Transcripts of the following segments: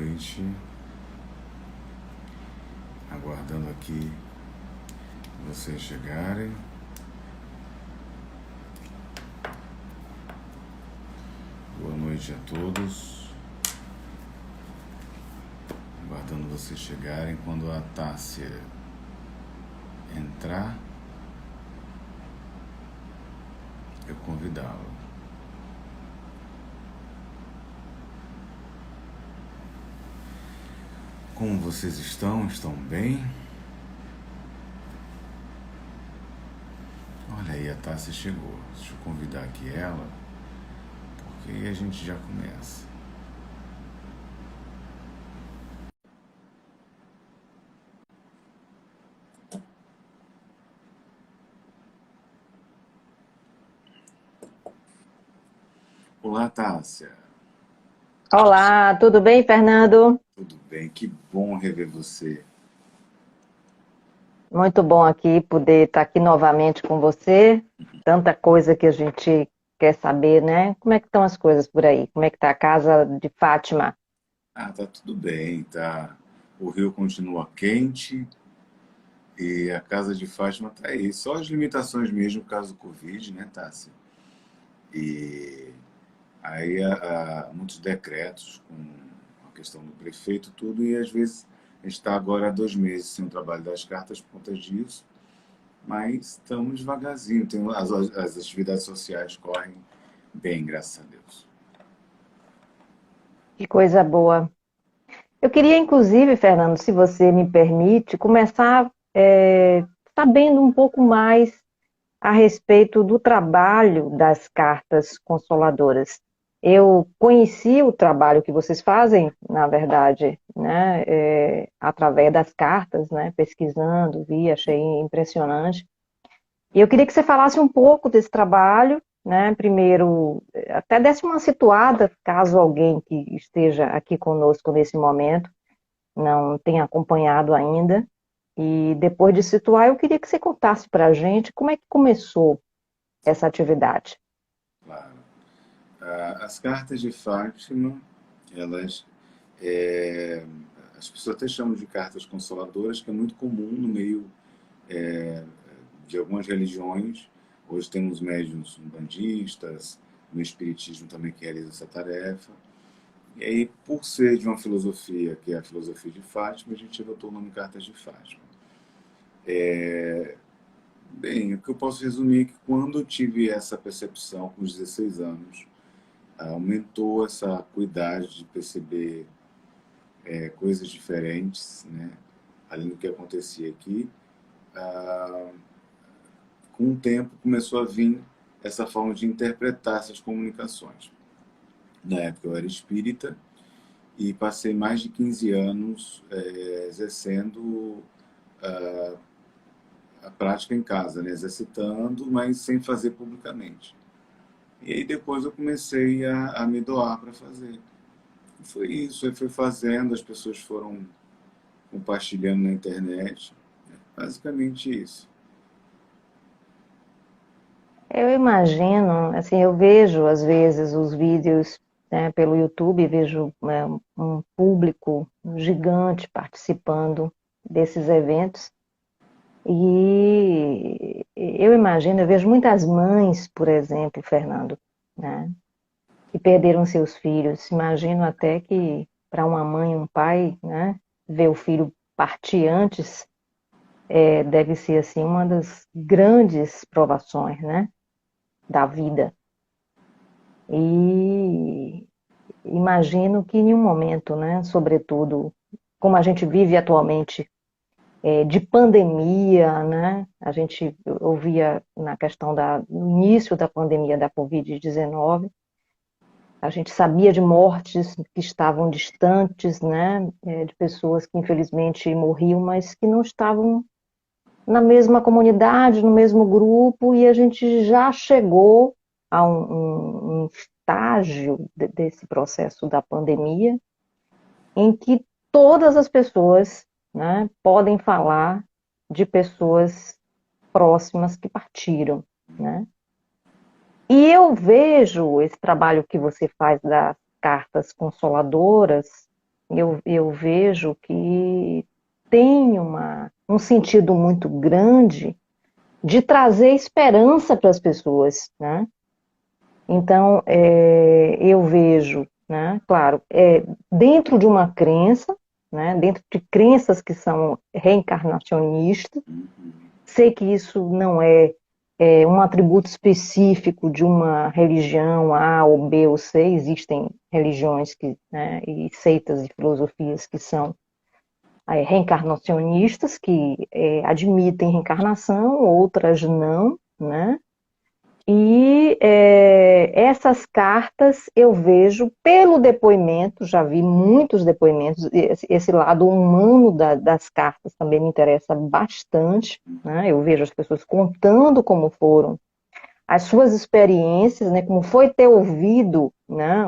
noite, aguardando aqui vocês chegarem. Boa noite a todos. Aguardando vocês chegarem. Quando a Tássia entrar, eu convidá-la. Como vocês estão? Estão bem? Olha aí, a Tássia chegou. Deixa eu convidar aqui ela, porque aí a gente já começa. Olá, Tássia. Olá, tudo bem, Fernando? Tudo bem? Que bom rever você. Muito bom aqui poder estar aqui novamente com você. Tanta coisa que a gente quer saber, né? Como é que estão as coisas por aí? Como é que está a casa de Fátima? Tá tudo bem, tá. O Rio continua quente e a casa de Fátima tá aí. Só as limitações mesmo por causa do Covid, né, Tássia? E aí há muitos decretos com a questão do prefeito, tudo, e às vezes a gente está agora há 2 meses sem o trabalho das cartas por conta disso, mas estamos devagarzinho. As atividades sociais correm bem, graças a Deus. Que coisa boa. Eu queria, inclusive, Fernando, se você me permite, começar sabendo um pouco mais a respeito do trabalho das cartas consoladoras. Eu conheci o trabalho que vocês fazem, na verdade, né, através das cartas, né, pesquisando, vi, achei impressionante. E eu queria que você falasse um pouco desse trabalho, né, primeiro, até desse uma situada, caso alguém que esteja aqui conosco nesse momento não tenha acompanhado ainda. E depois de situar, eu queria que você contasse para a gente como é que começou essa atividade. Claro. As cartas de Fátima, elas, é, as pessoas até chamam de cartas consoladoras, que é muito comum no meio é, de algumas religiões. Hoje temos médiuns umbandistas, no espiritismo também que realiza essa tarefa. E aí, por ser de uma filosofia, que é a filosofia de Fátima, a gente adotou o nome Cartas de Fátima. Bem, o que eu posso resumir é que quando eu tive essa percepção com os 16 anos, aumentou essa acuidade de perceber coisas diferentes, né, além do que acontecia aqui. Ah, com o tempo começou a vir essa forma de interpretar essas comunicações. Na época eu era espírita e passei mais de 15 anos exercendo a prática em casa, né, exercitando, mas sem fazer publicamente. E aí depois eu comecei a me doar para fazer. E foi isso, aí foi fazendo, as pessoas foram compartilhando na internet. Basicamente isso. Eu imagino, assim, eu vejo às vezes os vídeos, né, pelo YouTube, vejo um público gigante participando desses eventos. E eu imagino, eu vejo muitas mães, por exemplo, Fernando, né, que perderam seus filhos. Imagino até que para uma mãe e um pai, né, ver o filho partir antes deve ser assim uma das grandes provações, né, da vida. E imagino que em um momento, né, sobretudo como a gente vive atualmente, de pandemia, né, a gente ouvia na questão no início da pandemia da Covid-19, a gente sabia de mortes que estavam distantes, né, de pessoas que infelizmente morriam, mas que não estavam na mesma comunidade, no mesmo grupo, e a gente já chegou a um estágio desse processo da pandemia em que todas as pessoas, né, podem falar de pessoas próximas que partiram, né? E eu vejo esse trabalho que você faz das cartas consoladoras eu vejo que tem um sentido muito grande de trazer esperança para as pessoas, né? Então, eu vejo, né, claro, dentro de uma crença, né, dentro de crenças que são reencarnacionistas, sei que isso não é um atributo específico de uma religião A ou B ou C, existem religiões né, e seitas e filosofias que são reencarnacionistas, que admitem reencarnação, outras não, né? E essas cartas eu vejo pelo depoimento, já vi muitos depoimentos, esse lado humano das cartas também me interessa bastante, né? Eu vejo as pessoas contando como foram as suas experiências, né? Como foi ter ouvido, né?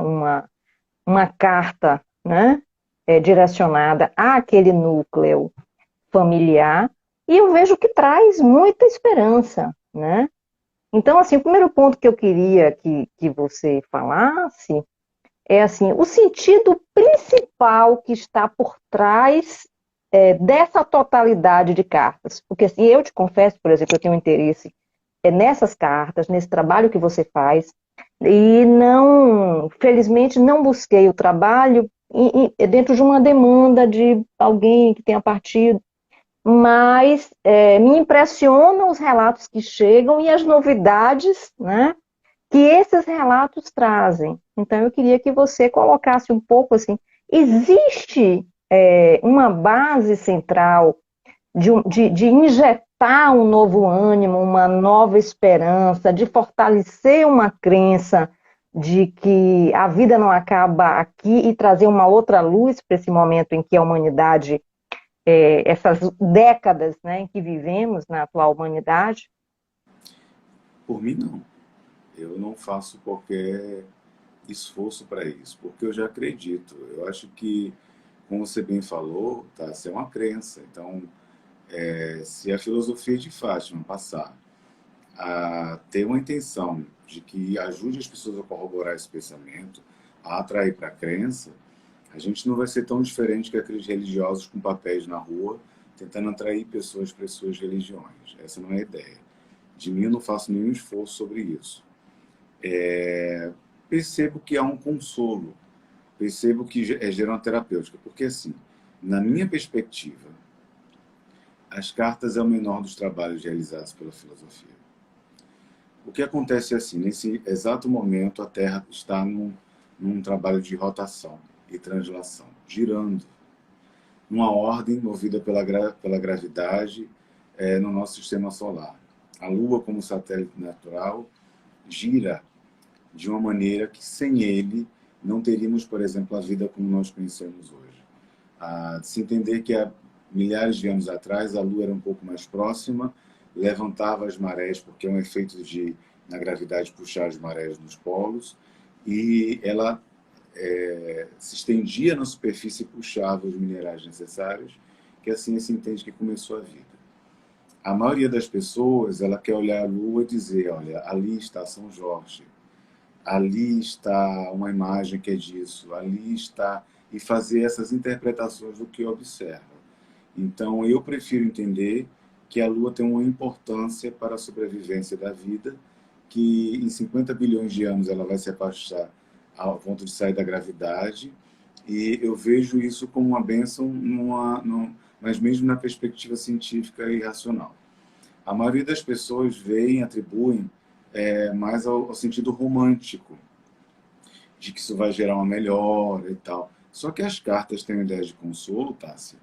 Uma carta, né? Direcionada àquele núcleo familiar, e eu vejo que traz muita esperança, né? Então, assim, o primeiro ponto que eu queria que você falasse é, assim, o sentido principal que está por trás dessa totalidade de cartas. Porque, assim, eu te confesso, por exemplo, eu tenho interesse nessas cartas, nesse trabalho que você faz, e não, felizmente, não busquei o trabalho dentro de uma demanda de alguém que tenha partido, mas me impressionam os relatos que chegam e as novidades, né, que esses relatos trazem. Então, eu queria que você colocasse um pouco assim, existe uma base central de injetar um novo ânimo, uma nova esperança, de fortalecer uma crença de que a vida não acaba aqui e trazer uma outra luz para esse momento em que a humanidade essas décadas, né, em que vivemos na atual humanidade? Por mim, não. Eu não faço qualquer esforço para isso, porque eu já acredito. Eu acho que, como você bem falou, tá, isso é uma crença. Então, se a filosofia de Fátima passar a ter uma intenção de que ajude as pessoas a corroborar esse pensamento, a atrair para a crença, a gente não vai ser tão diferente que aqueles religiosos com papéis na rua tentando atrair pessoas para as suas religiões. Essa não é a ideia. De mim, eu não faço nenhum esforço sobre isso. Percebo que há um consolo, percebo que é geroterapêutica, porque assim, na minha perspectiva, as cartas é o menor dos trabalhos realizados pela filosofia. O que acontece é assim, nesse exato momento a Terra está num trabalho de rotação e translação, girando, numa ordem movida pela gravidade no nosso sistema solar. A Lua, como satélite natural, gira de uma maneira que sem ele não teríamos, por exemplo, a vida como nós conhecemos hoje. De se entender que há milhares de anos atrás a Lua era um pouco mais próxima, levantava as marés, porque é um efeito na gravidade puxar as marés nos polos, e ela se estendia na superfície e puxava os minerais necessários, que assim se entende que começou a vida. A maioria das pessoas, ela quer olhar a Lua e dizer, olha, ali está São Jorge, ali está uma imagem que é disso, ali está, e fazer essas interpretações do que observa. Então, eu prefiro entender que a Lua tem uma importância para a sobrevivência da vida, que em 50 bilhões de anos ela vai se afastar ao ponto de sair da gravidade, e eu vejo isso como uma bênção, mas mesmo na perspectiva científica e racional. A maioria das pessoas veem, atribuem mais ao sentido romântico, de que isso vai gerar uma melhora e tal. Só que as cartas têm uma ideia de consolo, Tássia,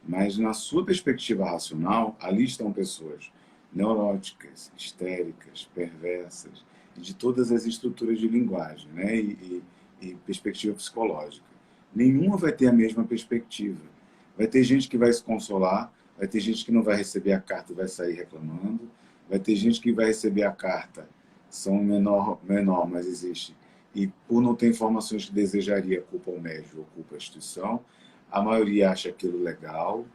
mas na sua perspectiva racional, ali estão pessoas neuróticas, histéricas, perversas, e de todas as estruturas de linguagem, né? E perspectiva psicológica. Nenhuma vai ter a mesma perspectiva. Vai ter gente que vai se consolar, vai ter gente que não vai receber a carta e vai sair reclamando, vai ter gente que vai receber a carta, são menor, mas existe, e por não ter informações que desejaria, culpa o médium ou culpa a instituição. A maioria acha aquilo legal.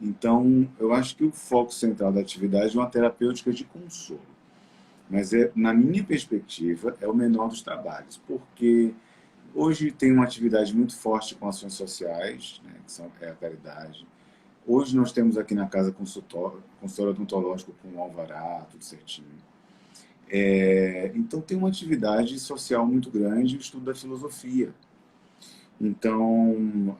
Então, eu acho que o foco central da atividade é uma terapêutica de consolo. Mas, na minha perspectiva, é o menor dos trabalhos, porque Hoje tem uma atividade muito forte com ações sociais, né, é a caridade. Hoje nós temos aqui na casa consultório odontológico com alvará, tudo certinho. Então tem uma atividade social muito grande, o estudo da filosofia. Então,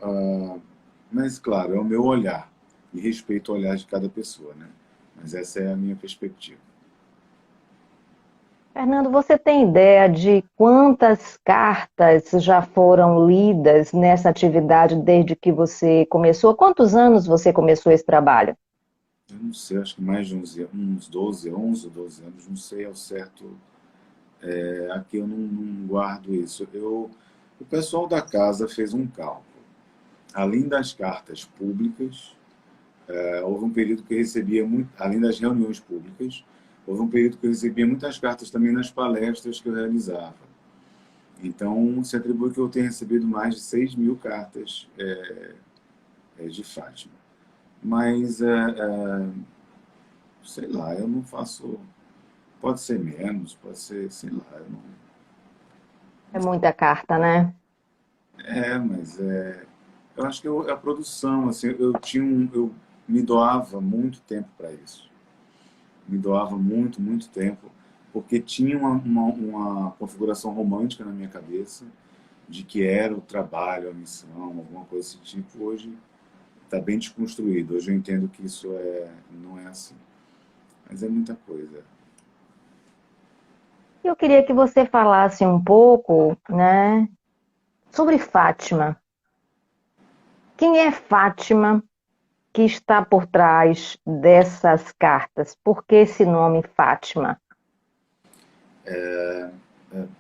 mas claro, é o meu olhar, e respeito o olhar de cada pessoa, né? Mas essa é a minha perspectiva. Fernando, você tem ideia de quantas cartas já foram lidas nessa atividade desde que você começou? Quantos anos você começou esse trabalho? Eu não sei, acho que mais de uns 12, 11, 12 anos, não sei ao certo. Aqui eu não guardo isso. O pessoal da casa fez um cálculo. Além das cartas públicas, houve um período que eu recebia, além das reuniões públicas, houve um período que eu recebia muitas cartas também nas palestras que eu realizava. Então, se atribui que eu tenho recebido mais de 6.000 cartas de Fátima. Mas, sei lá, eu não faço... Pode ser menos, pode ser, sei lá. Eu não, É muita carta, né? mas eu acho que a produção, assim, eu me doava muito tempo para isso. Me doava muito, muito tempo, porque tinha uma configuração romântica na minha cabeça de que era o trabalho, a missão, alguma coisa desse tipo. Hoje está bem desconstruído. Hoje eu entendo que isso não é assim. Mas é muita coisa. Eu queria que você falasse um pouco, né, sobre Fátima. Quem é Fátima que está por trás dessas cartas? Por que esse nome Fátima?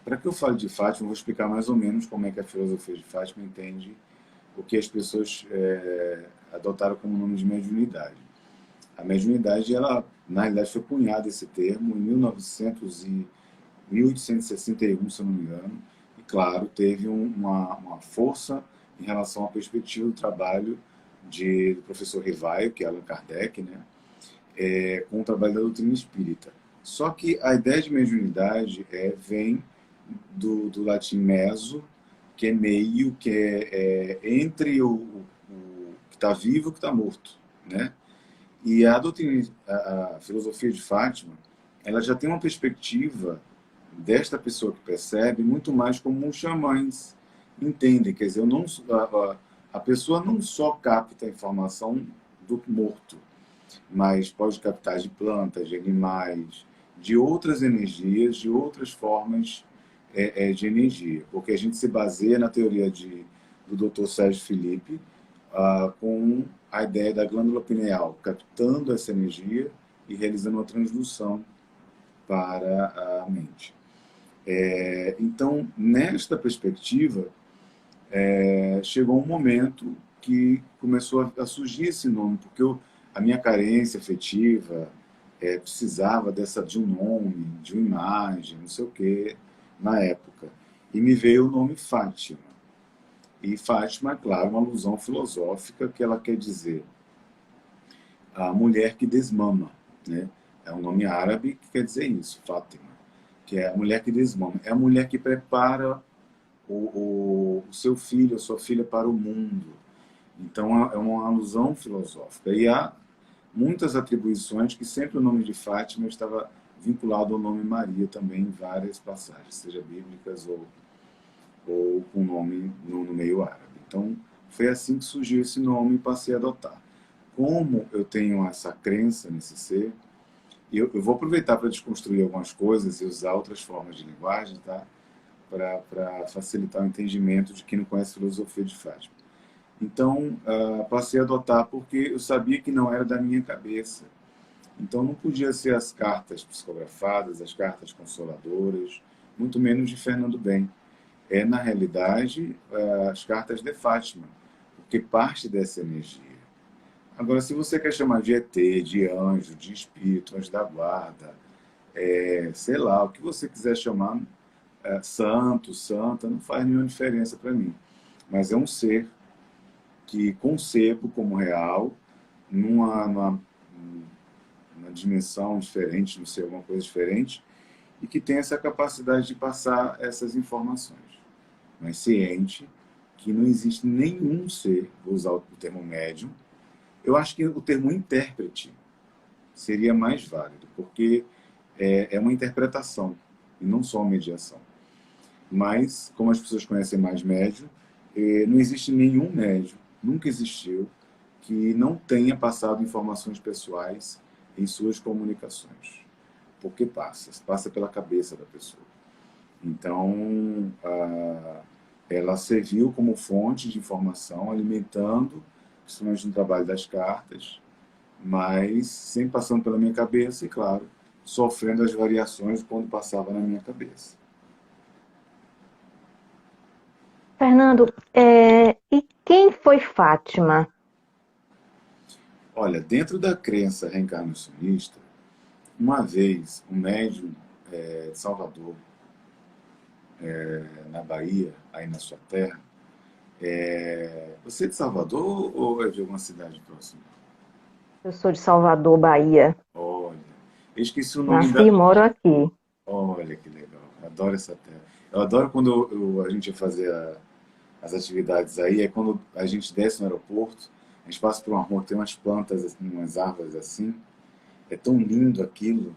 Para que eu fale de Fátima, eu vou explicar mais ou menos como é que a filosofia de Fátima entende o que as pessoas adotaram como nome de mediunidade. A mediunidade, ela, na realidade, foi cunhada esse termo em 1861, se eu não me engano, e, claro, teve uma força em relação à perspectiva do trabalho do professor Rivaio, que é Allan Kardec, né, com o trabalho da doutrina espírita. Só que a ideia de mediunidade vem do latim meso, que é meio, que é entre o que está vivo e o que está morto, né? E a doutrina, a filosofia de Fátima, ela já tem uma perspectiva desta pessoa que percebe muito mais como os xamãs entendem. Quer dizer, eu não, a pessoa não só capta a informação do morto, mas pode captar de plantas, de animais, de outras energias, de outras formas de energia. Porque a gente se baseia na teoria do Dr. Sérgio Felipe, com a ideia da glândula pineal, captando essa energia e realizando uma transdução para a mente. Então, nesta perspectiva, chegou um momento que começou a surgir esse nome, porque a minha carência afetiva precisava de um nome, de uma imagem, não sei o quê, na época. E me veio o nome Fátima. E Fátima, é claro, uma alusão filosófica que ela quer dizer a mulher que desmama, né? É um nome árabe que quer dizer isso, Fátima, que é a mulher que desmama. É a mulher que prepara o seu filho, a sua filha para o mundo. Então é uma alusão filosófica. E há muitas atribuições que sempre o nome de Fátima estava vinculado ao nome Maria também em várias passagens, seja bíblicas ou com nome no meio árabe. Então foi assim que surgiu esse nome e passei a adotar. Como eu tenho essa crença nesse ser, eu vou aproveitar para desconstruir algumas coisas e usar outras formas de linguagem, tá? Para facilitar o entendimento de quem não conhece a filosofia de Fátima. Então, passei a adotar porque eu sabia que não era da minha cabeça. Então, não podia ser as cartas psicografadas, as cartas consoladoras, muito menos de Fernando Bem. Na realidade, as cartas de Fátima, porque parte dessa energia. Agora, se você quer chamar de ET, de anjo, de espírito, anjo da guarda, sei lá, o que você quiser chamar, santo, santa, não faz nenhuma diferença para mim. Mas é um ser que concebo como real, numa dimensão diferente, não sei, alguma coisa diferente, e que tem essa capacidade de passar essas informações. mas ciente que não existe nenhum ser, vou usar o termo médium, eu acho que o termo intérprete seria mais válido, porque é uma interpretação e não só uma mediação. Mas, como as pessoas conhecem mais médium, não existe nenhum médium, nunca existiu, que não tenha passado informações pessoais em suas comunicações. Porque passa pela cabeça da pessoa. Então, ela serviu como fonte de informação, alimentando, principalmente no trabalho das cartas, mas sempre passando pela minha cabeça e, claro, sofrendo as variações quando passava na minha cabeça. Fernando, e quem foi Fátima? Olha, dentro da crença reencarnacionista, uma vez um médium de Salvador, na Bahia, aí na sua terra, você é de Salvador ou é de alguma cidade próxima? Eu sou de Salvador, Bahia. Olha, eu esqueci o nome Nasci e da. moro aqui. Olha que legal, eu adoro essa terra. Eu adoro quando a gente ia fazer as atividades aí, é quando a gente desce no aeroporto, a gente passa por uma rua, tem umas plantas, assim, umas árvores assim, é tão lindo aquilo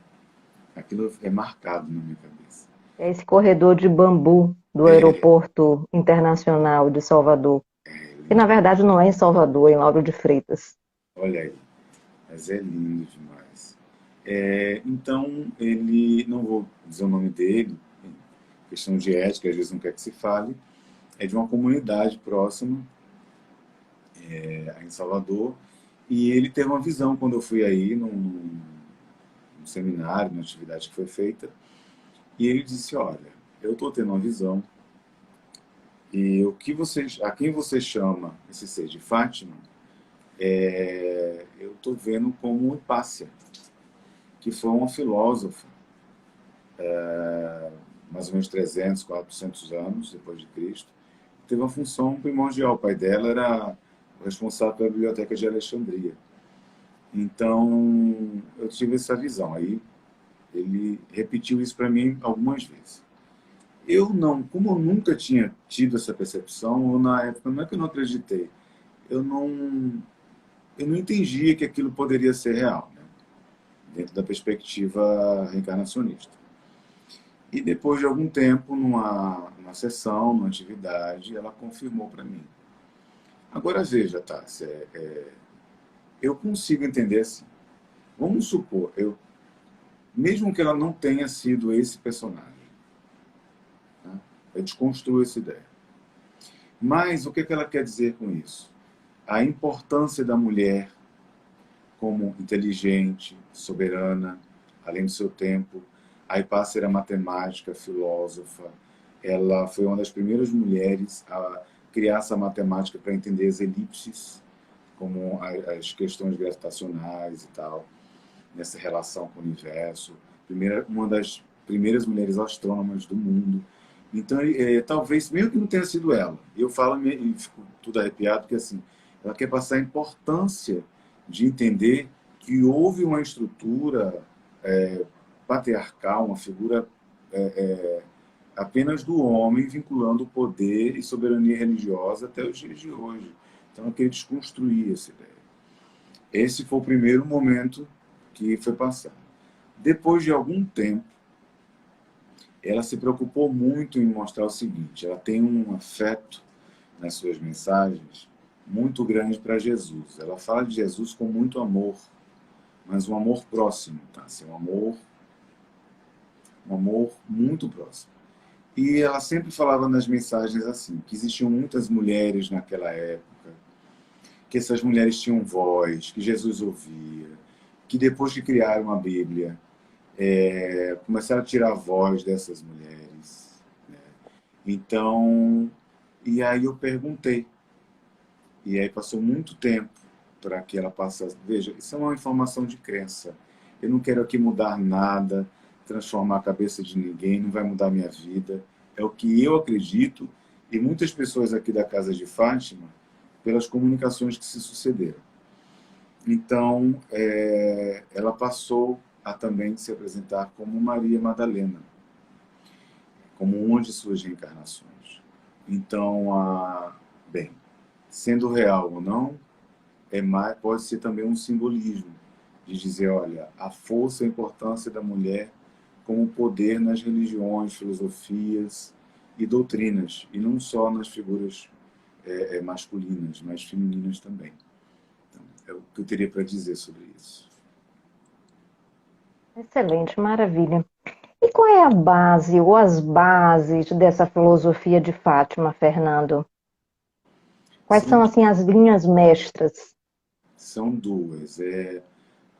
é marcado na minha cabeça. É esse corredor de bambu do É, Aeroporto Internacional de Salvador, que na verdade não é em Salvador, é em Lauro de Freitas. olha aí, mas é lindo demais. Então, ele, não vou dizer o nome dele, questão de ética, às vezes não quer que se fale, é de uma comunidade próxima, aí em Salvador, e ele teve uma visão quando eu fui aí num seminário, numa atividade que foi feita, e ele disse, olha, eu estou tendo uma visão, e a quem você chama esse ser de Fátima, eu estou vendo como Hipácia, que foi uma filósofa, mais ou menos 300, 400 anos depois de Cristo, teve uma função primordial. O pai dela era o responsável pela Biblioteca de Alexandria. Então, eu tive essa visão. Aí, ele repetiu isso para mim algumas vezes. Eu não, como eu nunca tinha tido essa percepção, ou na época, não é que eu não acreditei, eu não, eu não entendia que aquilo poderia ser real, né? Dentro da perspectiva reencarnacionista. E depois de algum tempo, numa sessão, numa atividade, ela confirmou para mim. Agora veja, Tássia, eu consigo entender assim. Vamos supor, mesmo que ela não tenha sido esse personagem, né? Eu desconstruo essa ideia. Mas o que ela quer dizer com isso? A importância da mulher como inteligente, soberana, além do seu tempo. A Hipácia era matemática, filósofa. Ela foi uma das primeiras mulheres a criar essa matemática para entender as elipses, como as questões gravitacionais e tal, nessa relação com o universo. Uma das primeiras mulheres astrônomas do mundo. Então, talvez, mesmo que não tenha sido ela, eu falo e fico tudo arrepiado, porque assim, ela quer passar a importância de entender que houve uma estrutura patriarcal, uma figura apenas do homem vinculando o poder e soberania religiosa até os dias de hoje. Então, eu queria desconstruir essa ideia. Esse foi o primeiro momento que foi passado. Depois de algum tempo, ela se preocupou muito em mostrar o seguinte: ela tem um afeto nas suas mensagens muito grande para Jesus. Ela fala de Jesus com muito amor, mas um amor próximo, tá? Assim, um amor muito próximo. E ela sempre falava nas mensagens assim, que existiam muitas mulheres naquela época, que essas mulheres tinham voz, que Jesus ouvia, que depois que criaram a Bíblia, começaram a tirar a voz dessas mulheres, né? Então, e aí eu perguntei, e aí passou muito tempo para que ela passasse. Veja, isso é uma informação de crença. Eu não quero aqui mudar nada, transformar a cabeça de ninguém, não vai mudar a minha vida. É o que eu acredito e muitas pessoas aqui da Casa de Fátima, pelas comunicações que se sucederam. Então, ela passou a também se apresentar como Maria Madalena, como uma de suas reencarnações. Então, bem, sendo real ou não, pode ser também um simbolismo de dizer, olha, a força e a importância da mulher como poder nas religiões, filosofias e doutrinas, e não só nas figuras masculinas, mas femininas também. Então, é o que eu teria para dizer sobre isso. Excelente, maravilha. E qual é a base ou as bases dessa filosofia de Fátima, Fernando? Quais São, são assim as linhas mestras? são duas,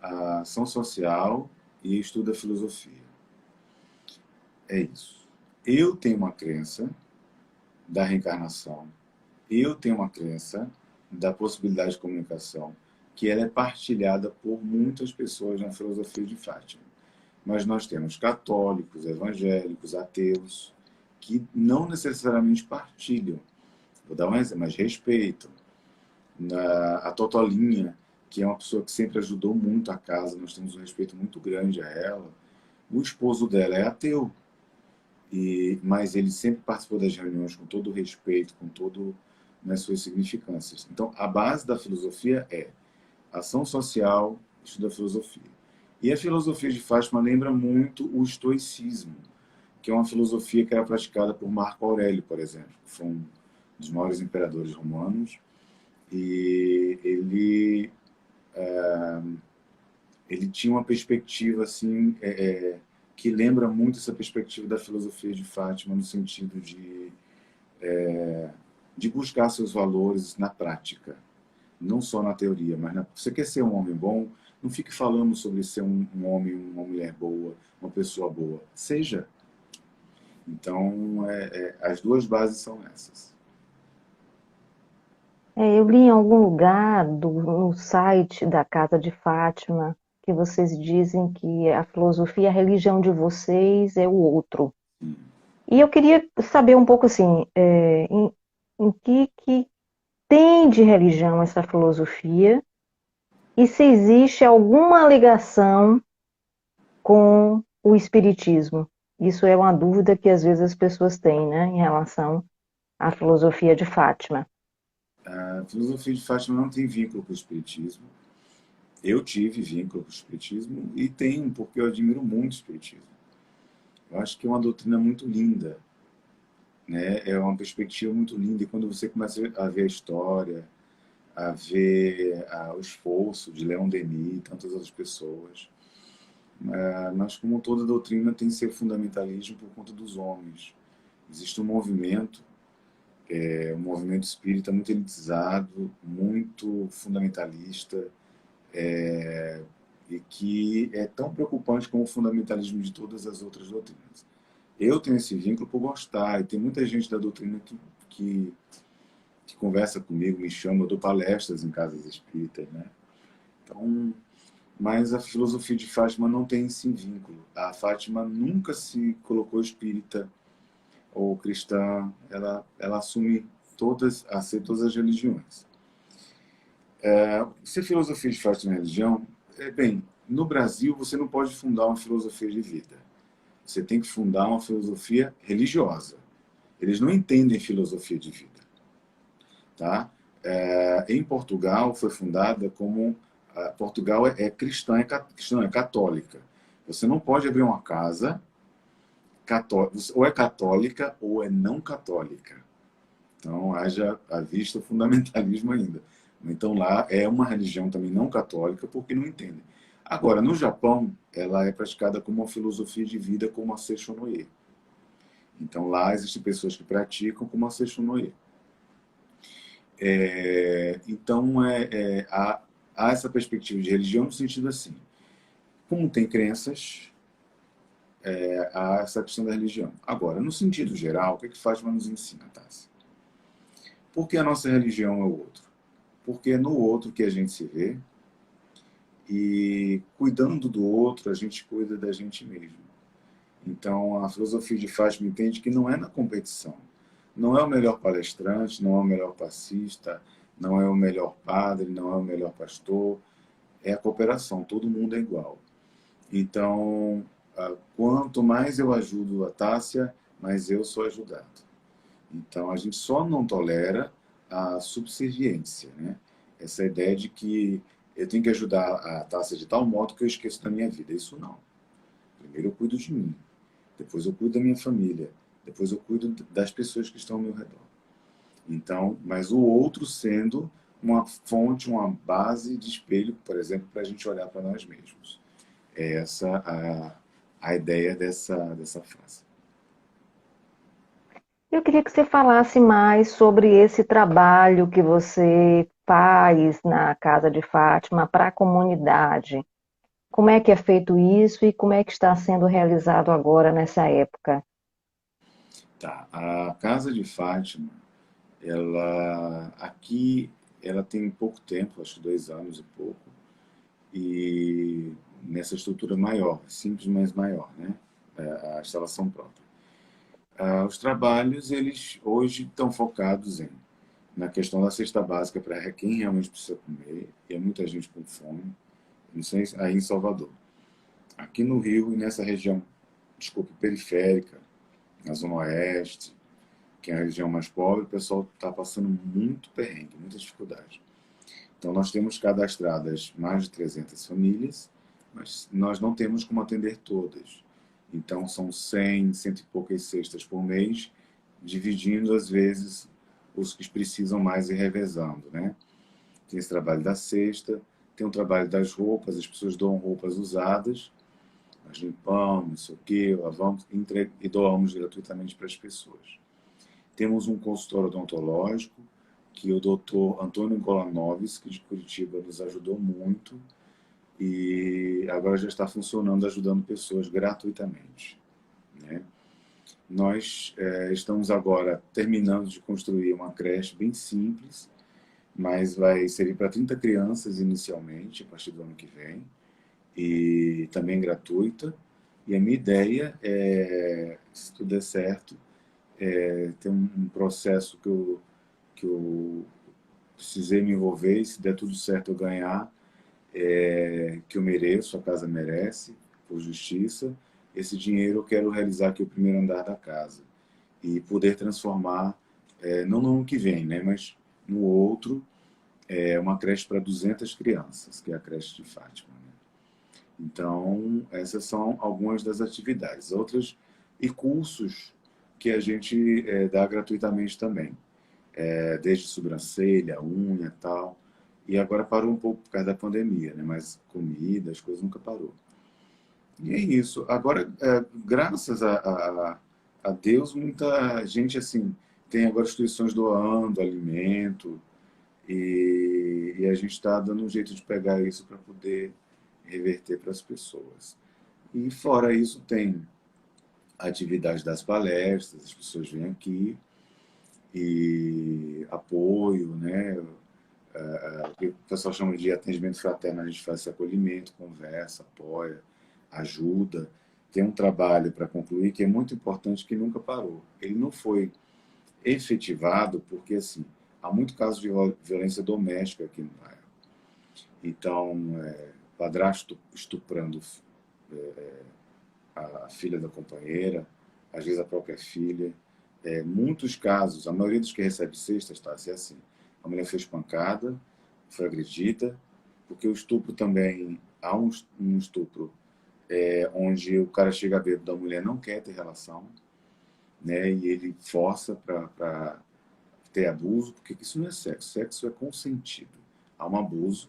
a ação social e estudo da filosofia. É isso. Eu tenho uma crença da reencarnação, eu tenho uma crença da possibilidade de comunicação, que ela é partilhada por muitas pessoas na filosofia de Fátima. Mas nós temos católicos, evangélicos, ateus, que não necessariamente partilham. Vou dar um exemplo, mas respeitam. A Totolinha, que é uma pessoa que sempre ajudou muito a casa, nós temos um respeito muito grande a ela. O esposo dela é ateu, mas ele sempre participou das reuniões com todo o respeito, com todo nas suas significâncias. Então, a base da filosofia é ação social, estudo da filosofia. E a filosofia de Fátima lembra muito o estoicismo, que é uma filosofia que era praticada por Marco Aurélio, por exemplo, que foi um dos maiores imperadores romanos, e ele tinha uma perspectiva assim que lembra muito essa perspectiva da filosofia de Fátima no sentido de buscar seus valores na prática, não só na teoria, mas você quer ser um homem bom, não fique falando sobre ser um homem, uma mulher boa, uma pessoa boa. Seja. Então, as duas bases são essas. Eu li em algum lugar no site da Casa de Fátima que vocês dizem que a filosofia, a religião de vocês é o outro. E eu queria saber um pouco assim, em que tem de religião essa filosofia e se existe alguma ligação com o espiritismo. Isso é uma dúvida que às vezes as pessoas têm, né, em relação à filosofia de Fátima. A filosofia de Fátima não tem vínculo com o espiritismo. Eu tive vínculo com o espiritismo e tenho, porque eu admiro muito o espiritismo. Eu acho que é uma doutrina muito linda, né? É uma perspectiva muito linda, e quando você começa a ver a história, a ver o esforço de Leon Denis e tantas outras pessoas, mas como toda doutrina tem seu fundamentalismo por conta dos homens. Existe um movimento espírita muito elitizado, muito fundamentalista, e que é tão preocupante como o fundamentalismo de todas as outras doutrinas. Eu tenho esse vínculo por gostar, e tem muita gente da doutrina que conversa comigo, me chama, eu dou palestras em casas espíritas, né? Então, mas a filosofia de Fátima não tem esse vínculo. A Fátima nunca se colocou espírita ou cristã, ela assume todas as religiões. Se a filosofia de Fátima é religião, bem, no Brasil você não pode fundar uma filosofia de vida. Você tem que fundar uma filosofia religiosa. Eles não entendem filosofia de vida. Tá? Em Portugal foi fundada como... Portugal é cristã, é católica. Você não pode abrir uma casa ou é católica ou é não católica. Então, haja à vista o fundamentalismo ainda. Então, lá é uma religião também não católica, porque não entendem. Agora, no Japão, ela é praticada como uma filosofia de vida, como a Seishonoye. Então, lá existem pessoas que praticam como a Seishonoye. Então, há essa perspectiva de religião no sentido assim. Como tem crenças, há essa questão da religião. Agora, no sentido geral, o que Fátima nos ensina, Tassi? Por que a nossa religião é o outro? Porque é no outro que a gente se vê, e cuidando do outro, a gente cuida da gente mesmo. Então, a filosofia de Fátima entende que não é na competição. Não é o melhor palestrante, não é o melhor passista, não é o melhor padre, não é o melhor pastor. É a cooperação, todo mundo é igual. Então, quanto mais eu ajudo a Tássia, mais eu sou ajudado. Então, a gente só não tolera a subserviência, né? Essa ideia de que eu tenho que ajudar a taça de tal modo que eu esqueço da minha vida. Isso não. Primeiro eu cuido de mim, depois eu cuido da minha família, depois eu cuido das pessoas que estão ao meu redor. Então, mas o outro sendo uma fonte, uma base de espelho, por exemplo, para a gente olhar para nós mesmos. É essa a ideia dessa frase. Eu queria que você falasse mais sobre esse trabalho que você faz na Casa de Fátima para a comunidade. Como é que é feito isso e como é que está sendo realizado agora nessa época? Tá, a Casa de Fátima, ela aqui ela tem pouco tempo, acho que 2 anos e pouco, e nessa estrutura maior, simples, mas maior, né? A instalação própria. Os trabalhos, eles hoje estão focados na questão da cesta básica para quem realmente precisa comer, e é muita gente com fome, não sei, aí em Salvador. Aqui no Rio e nessa região, desculpe, periférica, na Zona Oeste, que é a região mais pobre, o pessoal está passando muito perrengue, muita dificuldade. Então, nós temos cadastradas mais de 300 famílias, mas nós não temos como atender todas. Então, são 100, cento e poucas cestas por mês, dividindo, às vezes, os que precisam mais e revezando, né? Tem esse trabalho da cesta, tem o trabalho das roupas, as pessoas doam roupas usadas, nós limpamos, não sei o quê, lavamos e doamos gratuitamente para as pessoas. Temos um consultório odontológico, que o doutor Antônio Golanovski, de Curitiba, nos ajudou muito e agora já está funcionando, ajudando pessoas gratuitamente, né? Nós estamos agora terminando de construir uma creche bem simples, mas vai servir para 30 crianças inicialmente, a partir do ano que vem, e também gratuita. E a minha ideia é, se tudo der certo, ter um processo que eu precisei me envolver, e se der tudo certo eu ganhar, que eu mereço, a casa merece, por justiça. Esse dinheiro eu quero realizar aqui o primeiro andar da casa e poder transformar, não no ano que vem, né, mas no outro, uma creche para 200 crianças, que é a creche de Fátima, né? Então, essas são algumas das atividades. Outras, e cursos que a gente dá gratuitamente também, desde sobrancelha, unha e tal. E agora parou um pouco por causa da pandemia, né? Mas comida, as coisas nunca parou. E é isso. Agora, graças a Deus, muita gente assim tem agora instituições doando alimento e a gente está dando um jeito de pegar isso para poder reverter para as pessoas. E fora isso, tem a atividade das palestras, as pessoas vêm aqui e apoio, né? O que o pessoal chama de atendimento fraterno, a gente faz esse acolhimento, conversa, apoia, ajuda. Tem um trabalho para concluir que é muito importante, que nunca parou. Ele não foi efetivado porque, assim, há muito caso de violência doméstica aqui no bairro. Então, padrasto estuprando a filha da companheira, às vezes a própria filha. Muitos casos, a maioria dos que recebe cestas, tá, é assim. A mulher foi espancada, foi agredida, porque o estupro também, há um estupro onde o cara chega bêbado da mulher, não quer ter relação, né, e ele força para ter abuso, porque isso não é sexo, sexo é consentido. Há um abuso.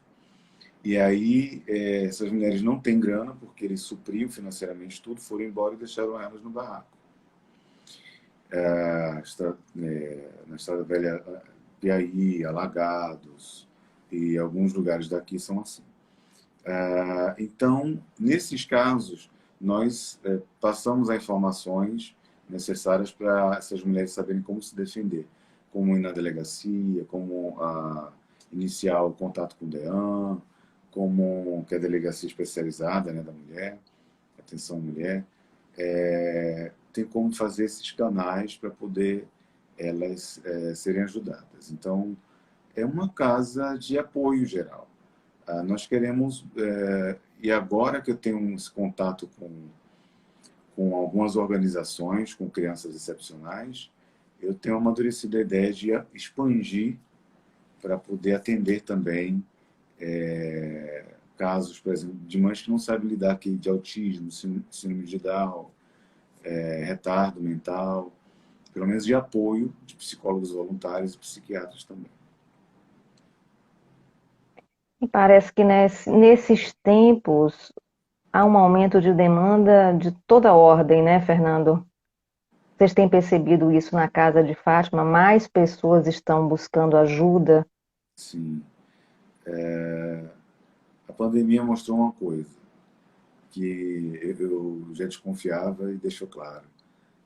E aí, essas mulheres não têm grana, porque eles supriam financeiramente tudo, foram embora e deixaram elas no barraco. Na Estrada Velha, Piauí, Alagados e alguns lugares daqui são assim. Então, nesses casos, nós passamos as informações necessárias para essas mulheres saberem como se defender, como ir na delegacia, como iniciar o contato com o DEAN, como que é a delegacia especializada, né, da mulher, atenção à mulher, tem como fazer esses canais para poder elas serem ajudadas. Então, é uma casa de apoio geral. Nós queremos, e agora que eu tenho esse contato com algumas organizações, com crianças excepcionais, eu tenho amadurecido a ideia de expandir para poder atender também casos, por exemplo, de mães que não sabem lidar aqui de autismo, síndrome de Down, retardo mental, pelo menos de apoio de psicólogos voluntários e psiquiatras também. E parece que nesses tempos há um aumento de demanda de toda ordem, né, Fernando? Vocês têm percebido isso na casa de Fátima? Mais pessoas estão buscando ajuda? Sim. A pandemia mostrou uma coisa que eu já desconfiava e deixou claro.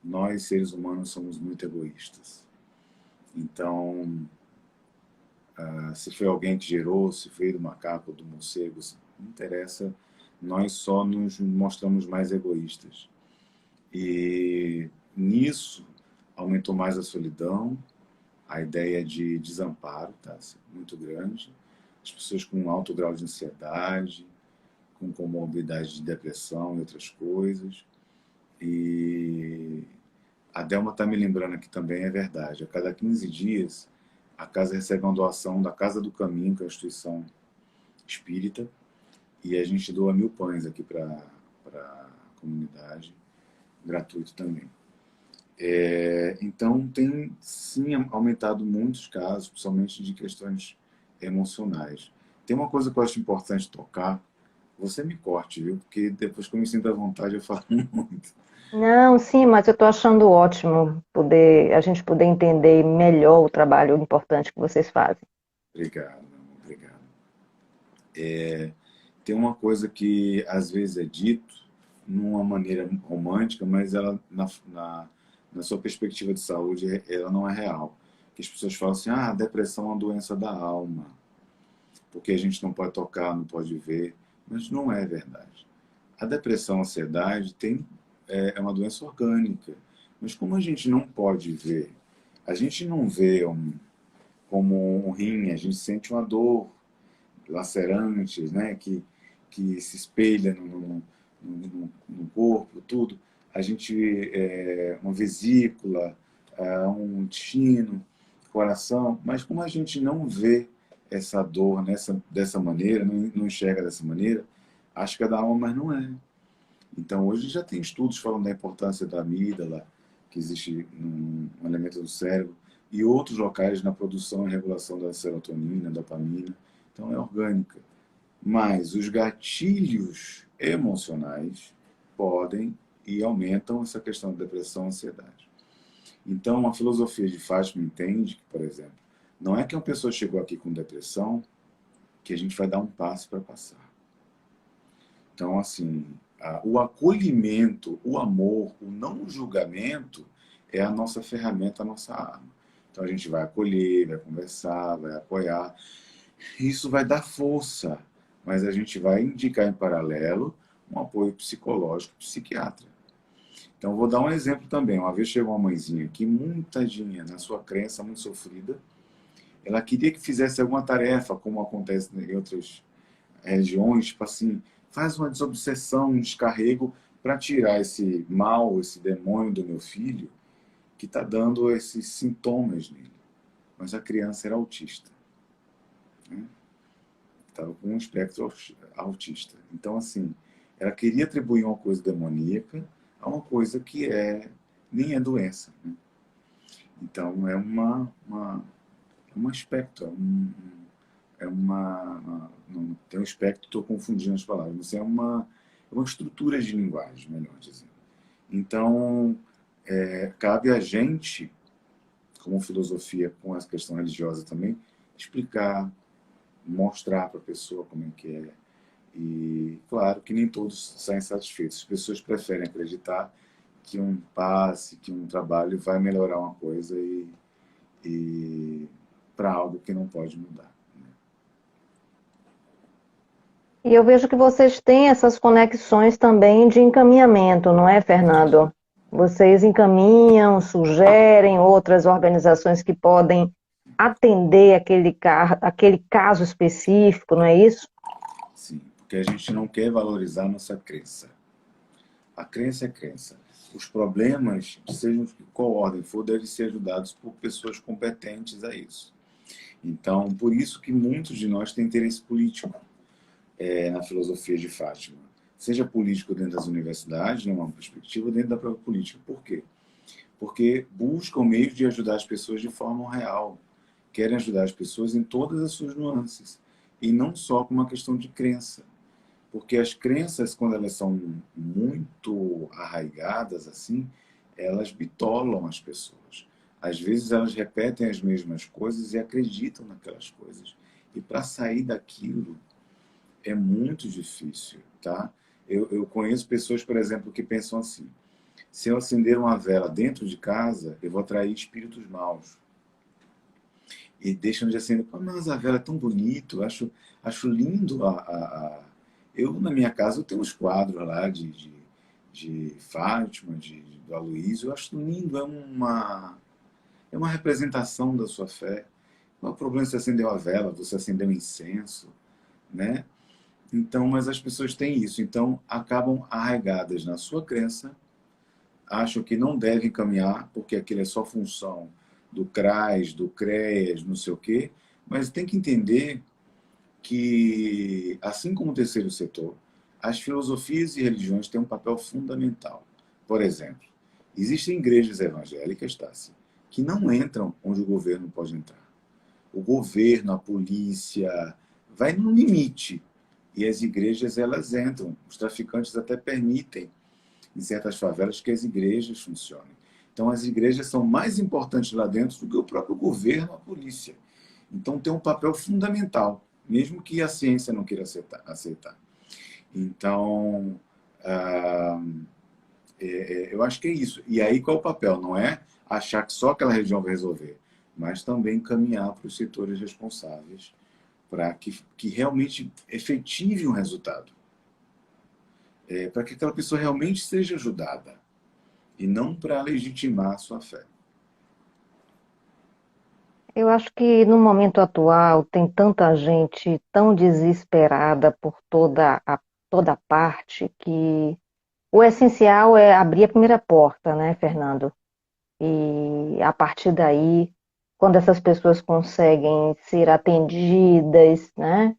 Nós, seres humanos, somos muito egoístas. Então, se foi alguém que gerou, se foi do macaco ou do morcego, não interessa, nós só nos mostramos mais egoístas. E nisso aumentou mais a solidão, a ideia de desamparo, tá muito grande, as pessoas com um alto grau de ansiedade, com comorbidade de depressão e outras coisas. E a Delma está me lembrando aqui também, é verdade, a cada 15 dias a casa recebe uma doação da Casa do Caminho, que é a instituição espírita, e a gente doa 1.000 pães aqui para a comunidade, gratuito também. Então, tem sim aumentado muitos casos, principalmente de questões emocionais. Tem uma coisa que eu acho importante tocar, você me corte, viu? Porque depois que eu me sinto à vontade, eu falo muito. Não, sim, mas eu estou achando ótimo a gente poder entender melhor o trabalho importante que vocês fazem. Obrigado, obrigado. Tem uma coisa que às vezes é dito numa maneira romântica, mas ela na sua perspectiva de saúde ela não é real. Que as pessoas falam assim, a depressão é uma doença da alma, porque a gente não pode tocar, não pode ver, mas não é verdade. A depressão, a ansiedade é uma doença orgânica, mas como a gente não pode ver, a gente não vê como um rim, a gente sente uma dor lacerante, né, que se espelha no corpo, tudo. A gente, uma vesícula, um intestino, coração, mas como a gente não vê essa dor dessa maneira, não enxerga dessa maneira, acho que é da alma, mas não é. Então, hoje já tem estudos falando da importância da amígdala, que existe um elemento do cérebro, e outros locais na produção e regulação da serotonina, dopamina. Então, é orgânica. Mas os gatilhos emocionais podem e aumentam essa questão da depressão e ansiedade. Então, a filosofia de Fátima entende que, por exemplo, não é que uma pessoa chegou aqui com depressão que a gente vai dar um passo para passar. Então, assim, o acolhimento, o amor, o não julgamento é a nossa ferramenta, a nossa arma. Então, a gente vai acolher, vai conversar, vai apoiar. Isso vai dar força, mas a gente vai indicar em paralelo um apoio psicológico, psiquiatra. Então, vou dar um exemplo também. Uma vez chegou uma mãezinha aqui, muito tadinha, na sua crença, muito sofrida. Ela queria que fizesse alguma tarefa, como acontece em outras regiões, tipo assim, faz uma desobsessão, um descarrego para tirar esse mal, esse demônio do meu filho, que está dando esses sintomas nele. Mas a criança era autista. Né? Estava com um espectro autista. Então, assim, ela queria atribuir uma coisa demoníaca a uma coisa que nem é doença. Né? Então, é um aspecto, não, tem um espectro, estou confundindo as palavras, mas é uma estrutura de linguagem, melhor dizendo. Então, cabe a gente, como filosofia, com essa questão religiosa também, explicar, mostrar para a pessoa como é que é. E, claro, que nem todos saem satisfeitos. As pessoas preferem acreditar que um passe, que um trabalho vai melhorar uma coisa e para algo que não pode mudar. E eu vejo que vocês têm essas conexões também de encaminhamento, não é, Fernando? Vocês encaminham, sugerem outras organizações que podem atender aquele caso específico, não é isso? Sim, porque a gente não quer valorizar a nossa crença. A crença é crença. os problemas, sejam de qual ordem for, devem ser ajudados por pessoas competentes a isso. Então, por isso que muitos de nós têm interesse político na filosofia de Fátima. Seja político dentro das universidades, numa perspectiva, dentro da própria política. Por quê? Porque buscam meios de ajudar as pessoas de forma real. Querem ajudar as pessoas em todas as suas nuances. E não só com uma questão de crença. Porque as crenças, quando elas são muito arraigadas, assim, elas bitolam as pessoas. Às vezes elas repetem as mesmas coisas e acreditam naquelas coisas. E para sair daquilo é muito difícil, tá? Eu conheço pessoas, por exemplo, que pensam assim: se eu acender uma vela dentro de casa, eu vou atrair espíritos maus. E deixam de acender. Pô, mas a vela é tão bonito, acho lindo Eu, na minha casa, eu tenho uns quadros lá de Fátima, do Aloysio, eu acho lindo, é uma representação da sua fé. Qual é o problema se você acender uma vela, você acender um incenso, né? Então, mas as pessoas têm isso, então acabam arraigadas na sua crença, acham que não devem caminhar, porque aquilo é só função do CRAS, do CREAS, não sei o quê, mas tem que entender que, assim como o terceiro setor, as filosofias e religiões têm um papel fundamental. Por exemplo, existem igrejas evangélicas, Tassi, que não entram onde o governo pode entrar. O governo, a polícia, vai no limite. E as igrejas, elas entram. Os traficantes até permitem, em certas favelas, que as igrejas funcionem. Então, as igrejas são mais importantes lá dentro do que o próprio governo, a polícia. Então, tem um papel fundamental, mesmo que a ciência não queira aceitar. Então, eu acho que é isso. E aí, qual é o papel? Não é achar que só aquela região vai resolver, mas também caminhar para os setores responsáveis para que realmente efetive um resultado. Para que aquela pessoa realmente seja ajudada e não para legitimar a sua fé. Eu acho que no momento atual tem tanta gente tão desesperada por toda parte que o essencial é abrir a primeira porta, né, Fernando? E a partir daí, quando essas pessoas conseguem ser atendidas, né,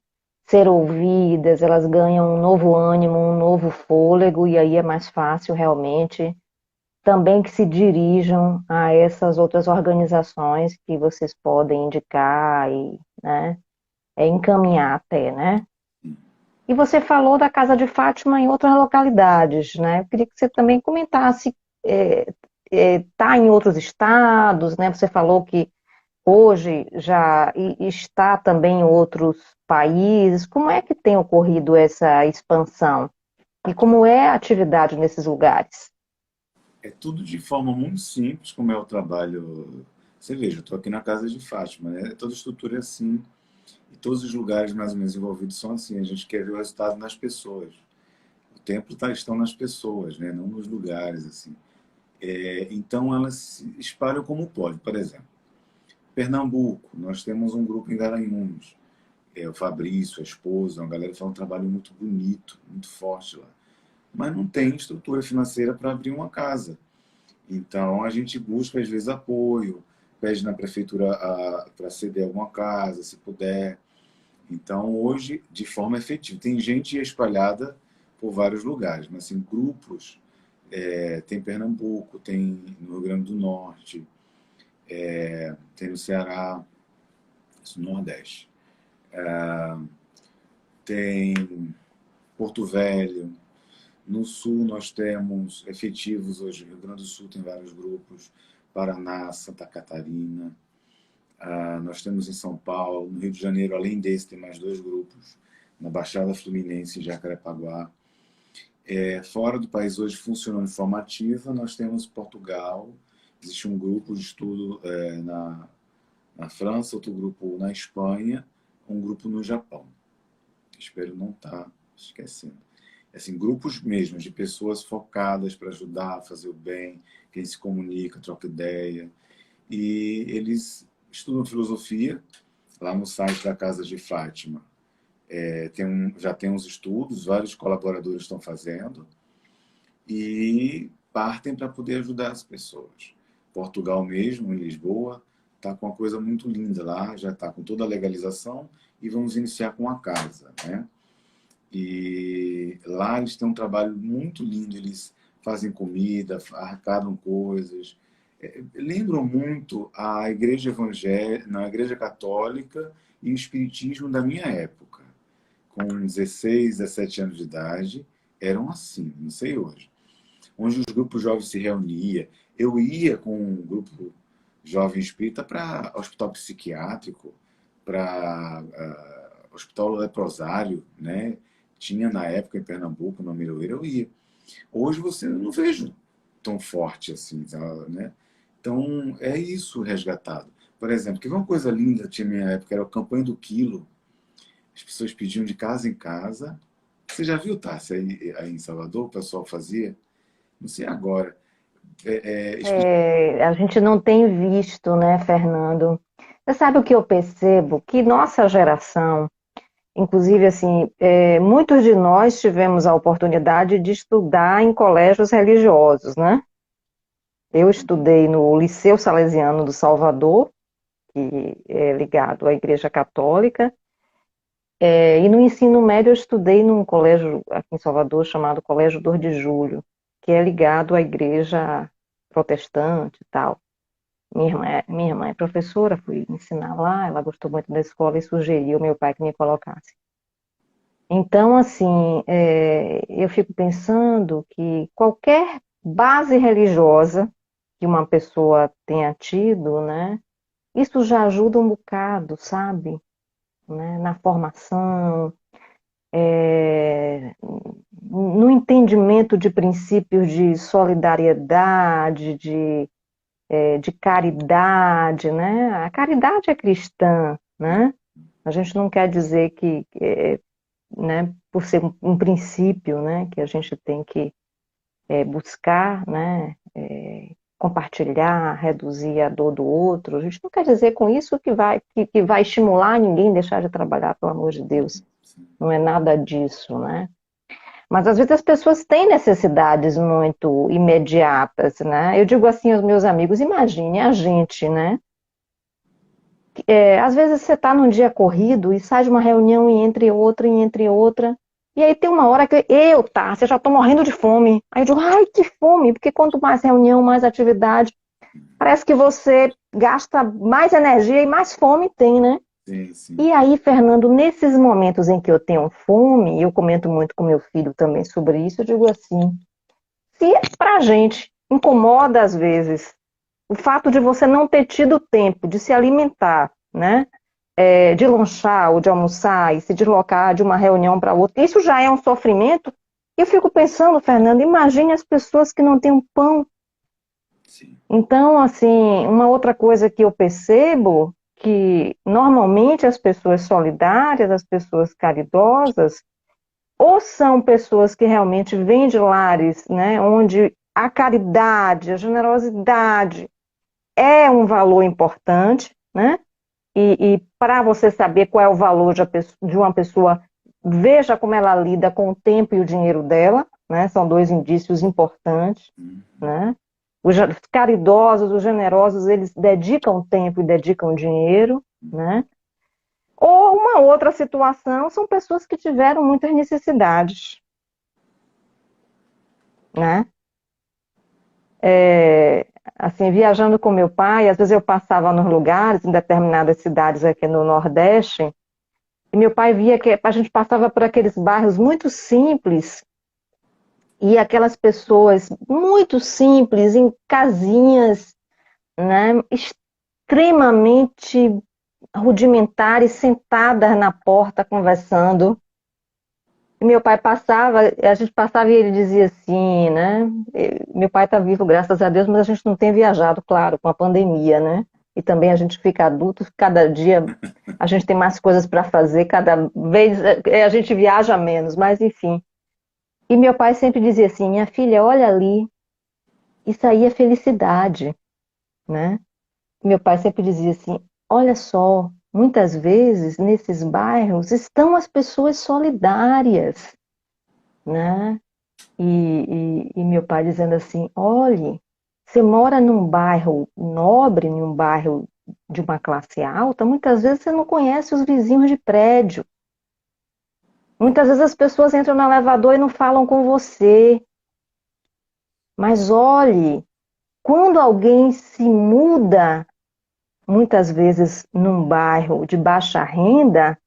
ser ouvidas, elas ganham um novo ânimo, um novo fôlego, e aí é mais fácil realmente também que se dirijam a essas outras organizações que vocês podem indicar e, né, encaminhar até, né? E você falou da Casa de Fátima em outras localidades, né? Eu queria que você também comentasse, tá em outros estados, né? Você falou que hoje já está também em outros países. Como é que tem ocorrido essa expansão? E como é a atividade nesses lugares? É tudo de forma muito simples, como é o trabalho. Você veja, eu estou aqui na Casa de Fátima, né? Toda estrutura é assim, e todos os lugares mais ou menos envolvidos são assim. A gente quer ver o resultado nas pessoas. O templo estão nas pessoas, né? Não nos lugares, assim. Então, elas se espalham como pode. Por exemplo, Pernambuco, nós temos um grupo em Garanhuns. O Fabrício, a esposa, uma galera faz um trabalho muito bonito, muito forte lá. Mas não tem estrutura financeira para abrir uma casa. Então, a gente busca, às vezes, apoio, pede na prefeitura para ceder alguma casa, se puder. Então, hoje, de forma efetiva, tem gente espalhada por vários lugares, mas assim, grupos, tem Pernambuco, tem no Rio Grande do Norte, tem no Ceará, isso no Nordeste, tem Porto Velho. No Sul, nós temos efetivos hoje. Rio Grande do Sul tem vários grupos. Paraná, Santa Catarina. Nós temos em São Paulo. No Rio de Janeiro, além desse, tem mais dois grupos. Na Baixada Fluminense e Jacarepaguá. Fora do país, hoje, funcionando de forma ativa, nós temos Portugal. Existe um grupo de estudo na França, outro grupo na Espanha, um grupo no Japão. Espero não estar esquecendo. Assim, grupos mesmo de pessoas focadas para ajudar a fazer o bem, quem se comunica, troca ideia. E eles estudam filosofia lá no site da Casa de Fátima. Já tem uns estudos, vários colaboradores estão fazendo. E partem para poder ajudar as pessoas. Portugal mesmo, em Lisboa, está com uma coisa muito linda lá, já está com toda a legalização e vamos iniciar com a casa, né? E lá eles têm um trabalho muito lindo, eles fazem comida, arrecadam coisas, lembram muito a igreja evangélica, na igreja católica e o espiritismo da minha época. Com 16, 17 anos de idade, eram assim, não sei hoje. Onde os grupos jovens se reuniam. Eu ia com um grupo jovem espírita para hospital psiquiátrico, para hospital leprosário, né? Tinha na época em Pernambuco, no Miroeiro, eu ia. Hoje você não vejo tão forte assim, né? Então é isso resgatado. Por exemplo, que uma coisa linda tinha na minha época era a campanha do quilo. As pessoas pediam de casa em casa. Você já viu, Tássia, aí em Salvador, o pessoal fazia? Não sei agora. A gente não tem visto, né, Fernando? Você sabe o que eu percebo? Que nossa geração, inclusive, assim, muitos de nós tivemos a oportunidade de estudar em colégios religiosos, né? Eu estudei no Liceu Salesiano do Salvador, que é ligado à Igreja Católica, e no ensino médio eu estudei num colégio aqui em Salvador chamado Colégio 2 de Julho, que é ligado à Igreja Protestante e tal. Minha irmã é professora, fui ensinar lá, ela gostou muito da escola e sugeriu ao meu pai que me colocasse. Então, assim, eu fico pensando que qualquer base religiosa que uma pessoa tenha tido, né, isso já ajuda um bocado, sabe? Né, na formação, no entendimento de princípios de solidariedade, de caridade, né? A caridade é cristã, né? A gente não quer dizer que, né, por ser um princípio, né, que a gente tem que buscar, né, compartilhar, reduzir a dor do outro. A gente não quer dizer com isso que vai estimular ninguém a deixar de trabalhar, pelo amor de Deus. Não é nada disso, né? Mas às vezes as pessoas têm necessidades muito imediatas, né? Eu digo assim aos meus amigos, imagine a gente, né? Às vezes você está num dia corrido e sai de uma reunião e entre outra, e aí tem uma hora que você já estou morrendo de fome. Aí eu digo, ai, que fome, porque quanto mais reunião, mais atividade, parece que você gasta mais energia e mais fome tem, né? Sim, sim. E aí, Fernando, nesses momentos em que eu tenho fome, e eu comento muito com meu filho também sobre isso, eu digo assim, se pra gente incomoda às vezes o fato de você não ter tido tempo de se alimentar, né? De lanchar ou de almoçar e se deslocar de uma reunião para outra, isso já é um sofrimento. Eu fico pensando, Fernando, imagine as pessoas que não têm um pão. Sim. Então, assim, uma outra coisa que eu percebo que normalmente as pessoas solidárias, as pessoas caridosas, ou são pessoas que realmente vêm de lares, né, onde a caridade, a generosidade é um valor importante, né? E para você saber qual é o valor de uma pessoa, veja como ela lida com o tempo e o dinheiro dela, né? São dois indícios importantes, né? Os caridosos, os generosos, eles dedicam tempo e dedicam dinheiro, né? Ou uma outra situação, são pessoas que tiveram muitas necessidades, né? Assim, viajando com meu pai, às vezes eu passava nos lugares, em determinadas cidades aqui no Nordeste, e meu pai via que a gente passava por aqueles bairros muito simples, e aquelas pessoas muito simples, em casinhas, né, extremamente rudimentares, sentadas na porta conversando. E meu pai passava, a gente passava e ele dizia assim, né? Meu pai está vivo, graças a Deus, mas a gente não tem viajado, claro, com a pandemia, né? E também a gente fica adulto, cada dia a gente tem mais coisas para fazer, cada vez a gente viaja menos, mas enfim. E meu pai sempre dizia assim, minha filha, olha ali, isso aí é felicidade, né? Meu pai sempre dizia assim, olha só, muitas vezes nesses bairros estão as pessoas solidárias, né? e meu pai dizendo assim, olhe, você mora num bairro nobre, num bairro de uma classe alta, muitas vezes você não conhece os vizinhos de prédio. Muitas vezes as pessoas entram no elevador e não falam com você. Mas olhe, quando alguém se muda, muitas vezes num bairro de baixa renda,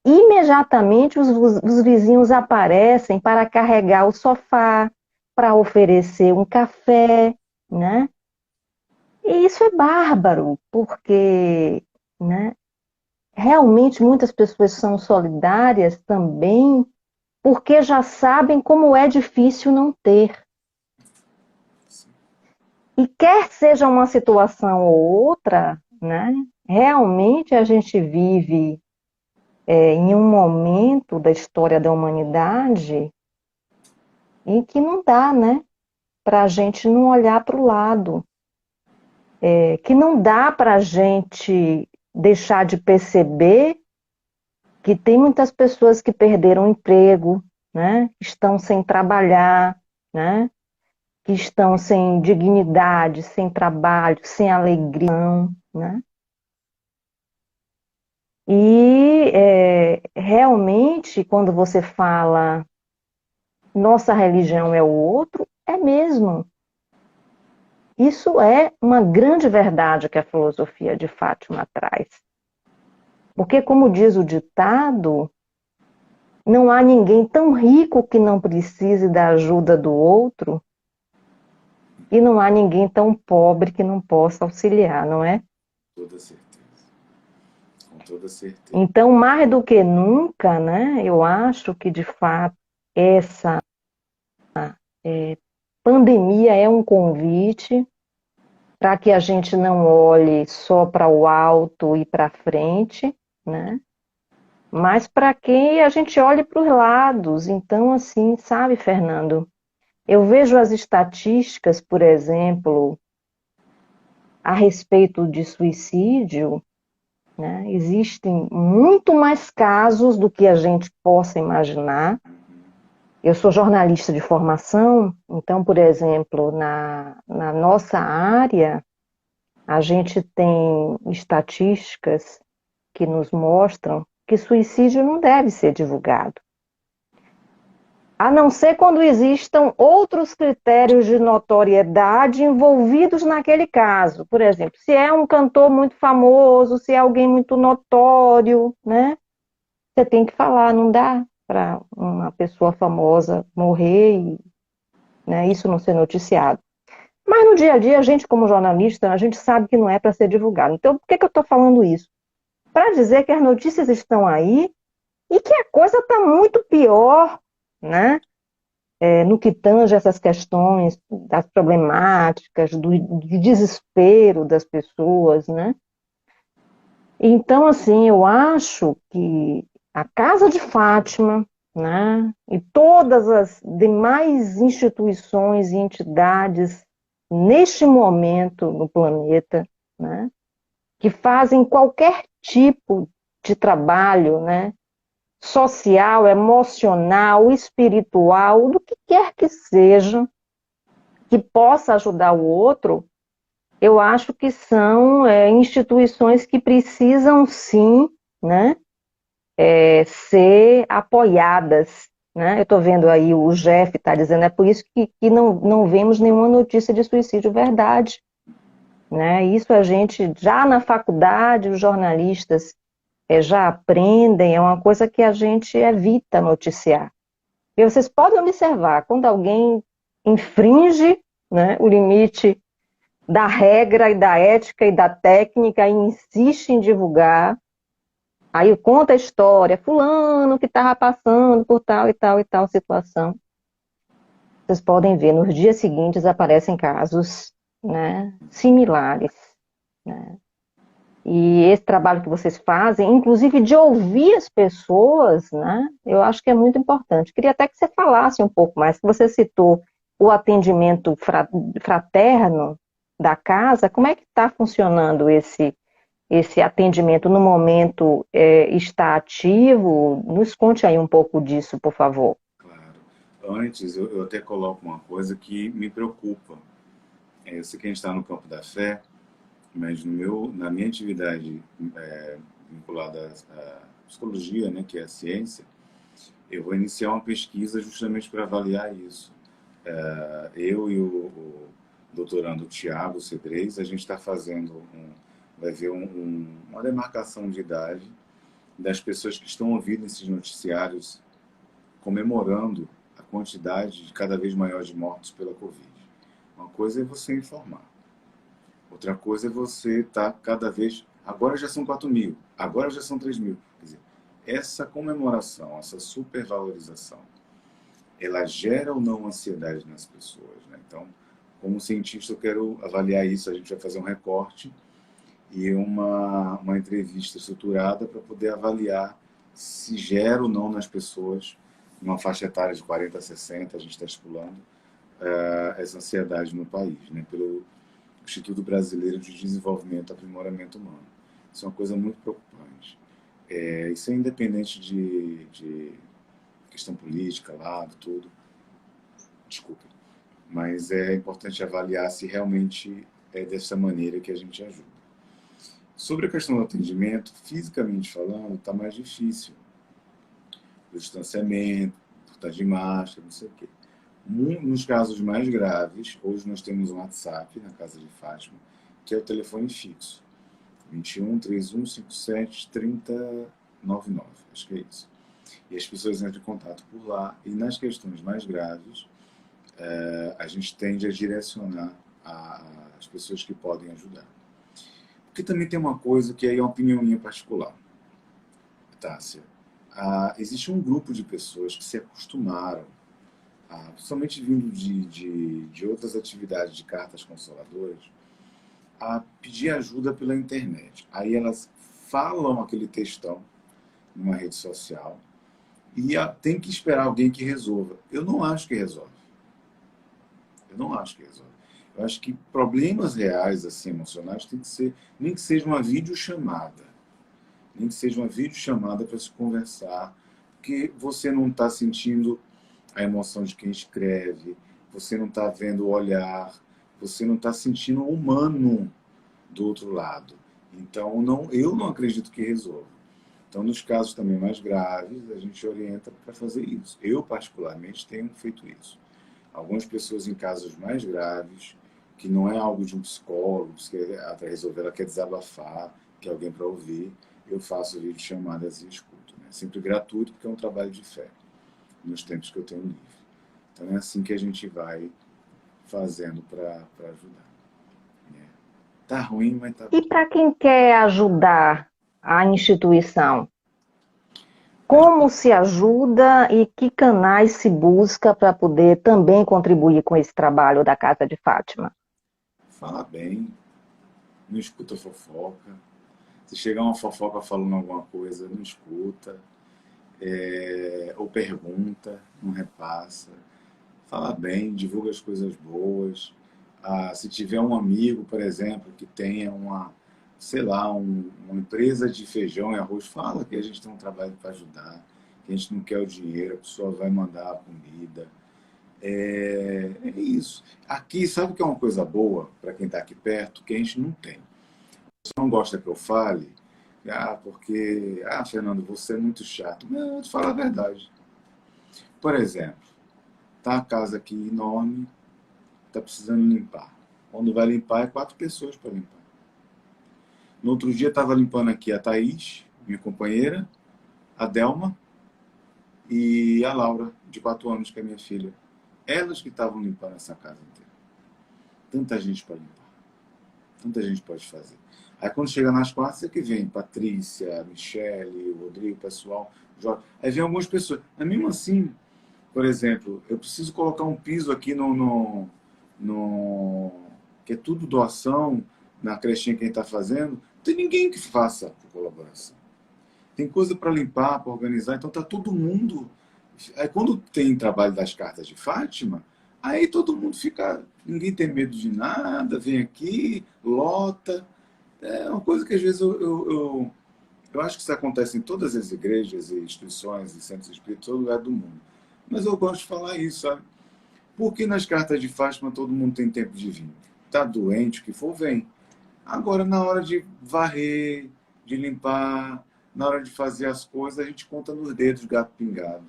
imediatamente os vizinhos aparecem para carregar o sofá, para oferecer um café, né? E isso é bárbaro, porque, né, realmente muitas pessoas são solidárias também, porque já sabem como é difícil não ter. E quer seja uma situação ou outra, né, realmente a gente vive em um momento da história da humanidade em que não dá, né, para a gente não olhar para o lado, que não dá para a gente deixar de perceber que tem muitas pessoas que perderam o emprego, né, que estão sem trabalhar, né, que estão sem dignidade, sem trabalho, sem alegria, né? E realmente, quando você fala nossa religião é o outro, é mesmo. Isso é uma grande verdade que a filosofia de Fátima traz. Porque, como diz o ditado, não há ninguém tão rico que não precise da ajuda do outro, e não há ninguém tão pobre que não possa auxiliar, não é? Toda certeza. Com toda certeza. Então, mais do que nunca, né, eu acho que, de fato, essa pandemia é um convite para que a gente não olhe só para o alto e para frente, né? Mas para que a gente olhe para os lados. Então, assim, sabe, Fernando, eu vejo as estatísticas, por exemplo, a respeito de suicídio, né? Existem muito mais casos do que a gente possa imaginar. Eu sou jornalista de formação, então, por exemplo, na nossa área, a gente tem estatísticas que nos mostram que suicídio não deve ser divulgado. A não ser quando existam outros critérios de notoriedade envolvidos naquele caso. Por exemplo, se é um cantor muito famoso, se é alguém muito notório, né? Você tem que falar, não dá para uma pessoa famosa morrer e, né, isso não ser noticiado. Mas no dia a dia, a gente como jornalista, a gente sabe que não é para ser divulgado. Então, por que eu estou falando isso? Para dizer que as notícias estão aí e que a coisa está muito pior, né? No que tange essas questões das problemáticas, do desespero das pessoas, né? Então, assim, eu acho que a Casa de Fátima, né, e todas as demais instituições e entidades neste momento no planeta, né, que fazem qualquer tipo de trabalho, né, social, emocional, espiritual, do que quer que seja, que possa ajudar o outro, eu acho que são instituições que precisam sim, né, ser apoiadas. Né? Eu estou vendo aí o Jeff está dizendo, é por isso que não vemos nenhuma notícia de suicídio verdade. Né? Isso a gente, já na faculdade, os jornalistas já aprendem, é uma coisa que a gente evita noticiar. E vocês podem observar, quando alguém infringe, né, o limite da regra e da ética e da técnica e insiste em divulgar, aí conta a história, fulano que estava passando por tal e tal e tal situação. Vocês podem ver, nos dias seguintes aparecem casos, né, similares. Né? E esse trabalho que vocês fazem, inclusive de ouvir as pessoas, né, eu acho que é muito importante. Queria até que você falasse um pouco mais, que você citou o atendimento fraterno da casa, como é que está funcionando esse atendimento no momento está ativo? Nos conte aí um pouco disso, por favor. Claro. Antes, eu até coloco uma coisa que me preocupa. Eu sei que a gente está no campo da fé, mas na minha atividade vinculada à psicologia, né, que é a ciência, eu vou iniciar uma pesquisa justamente para avaliar isso. Eu e o doutorando Tiago Cedrez, a gente está fazendo, vai ver uma demarcação de idade das pessoas que estão ouvindo esses noticiários comemorando a quantidade de cada vez maior de mortos pela Covid. Uma coisa é você informar. Outra coisa é você estar cada vez... Agora já são 4.000, agora já são 3.000. Quer dizer, essa comemoração, essa supervalorização, ela gera ou não ansiedade nas pessoas, né? Então, como cientista, eu quero avaliar isso. A gente vai fazer um recorte e uma entrevista estruturada para poder avaliar se gera ou não nas pessoas, numa faixa etária de 40 a 60, a gente está estipulando, essa ansiedade no país, né? Pelo Instituto Brasileiro de Desenvolvimento e Aprimoramento Humano. Isso é uma coisa muito preocupante. Isso é independente de questão política, lado, tudo. Desculpa. Mas é importante avaliar se realmente é dessa maneira que a gente ajuda. Sobre a questão do atendimento, fisicamente falando, está mais difícil. O distanciamento, estar de máscara, não sei o quê. Nos casos mais graves, hoje nós temos um WhatsApp na casa de Fátima, que é o telefone fixo. 21 31 57 30 99. Acho que é isso. E as pessoas entram em contato por lá. E nas questões mais graves, a gente tende a direcionar as pessoas que podem ajudar. Porque também tem uma coisa que aí é uma opinião minha particular, Tássia. Existe um grupo de pessoas que se acostumaram, principalmente vindo de outras atividades de cartas consoladoras, a pedir ajuda pela internet. Aí elas falam aquele textão numa rede social e tem que esperar alguém que resolva. Eu não acho que resolve. Eu não acho que resolve. Eu acho que problemas reais, assim, emocionais, tem que ser, nem que seja uma videochamada. Nem que seja uma videochamada para se conversar, porque você não está sentindo a emoção de quem escreve, você não está vendo o olhar, você não está sentindo o humano do outro lado. Então, eu não acredito que resolva. Então, nos casos também mais graves, a gente orienta para fazer isso. Eu, particularmente, tenho feito isso. Algumas pessoas em casos mais graves, que não é algo de um psicólogo, para resolver, ela quer desabafar, quer alguém para ouvir, eu faço videochamadas e escuto. Né? Sempre gratuito, porque é um trabalho de fé, nos tempos que eu tenho livre. Então é assim que a gente vai fazendo para ajudar. Tá ruim, mas tá E bom. para quem quer ajudar a instituição, como se ajuda e que canais se busca para poder também contribuir com esse trabalho da Casa de Fátima? Fala bem, não escuta fofoca. Se chegar uma fofoca falando alguma coisa, não escuta. Ou pergunta, não repassa. Fala bem, divulga as coisas boas. Se tiver um amigo, por exemplo, que tenha sei lá, uma empresa de feijão e arroz, fala que a gente tem um trabalho para ajudar, que a gente não quer o dinheiro, a pessoa vai mandar a comida. É isso. Aqui, sabe o que é uma coisa boa para quem está aqui perto, que a gente não tem? Você não gosta que eu fale? Porque, Fernando, você é muito chato. Não, eu te falo a verdade. Por exemplo, tá a casa aqui enorme, tá precisando limpar. Quando vai limpar, é 4 pessoas para limpar. No outro dia, estava limpando aqui a Thaís, minha companheira, a Delma e a Laura, de 4 anos, que é minha filha. Elas que estavam limpando essa casa inteira. Tanta gente para limpar. Tanta gente pode fazer. Aí quando chega nas quartas é que vem Patrícia, Michele, Rodrigo, pessoal, Jorge. Aí vem algumas pessoas. Mas mesmo assim, por exemplo, eu preciso colocar um piso aqui que é tudo doação, na crechinha que a gente está fazendo. Não tem ninguém que faça por colaboração. Tem coisa para limpar, para organizar, então está todo mundo. Aí quando tem trabalho das cartas de Fátima, aí todo mundo fica. Ninguém tem medo de nada, vem aqui, lota. É uma coisa que às vezes eu acho que isso acontece em todas as igrejas e instituições e centros espíritas, em todo lugar do mundo. Mas eu gosto de falar isso, sabe? Porque nas cartas de Fátima todo mundo tem tempo de vir. Tá doente, o que for, vem. Agora, na hora de varrer, de limpar, na hora de fazer as coisas, a gente conta nos dedos gato pingado.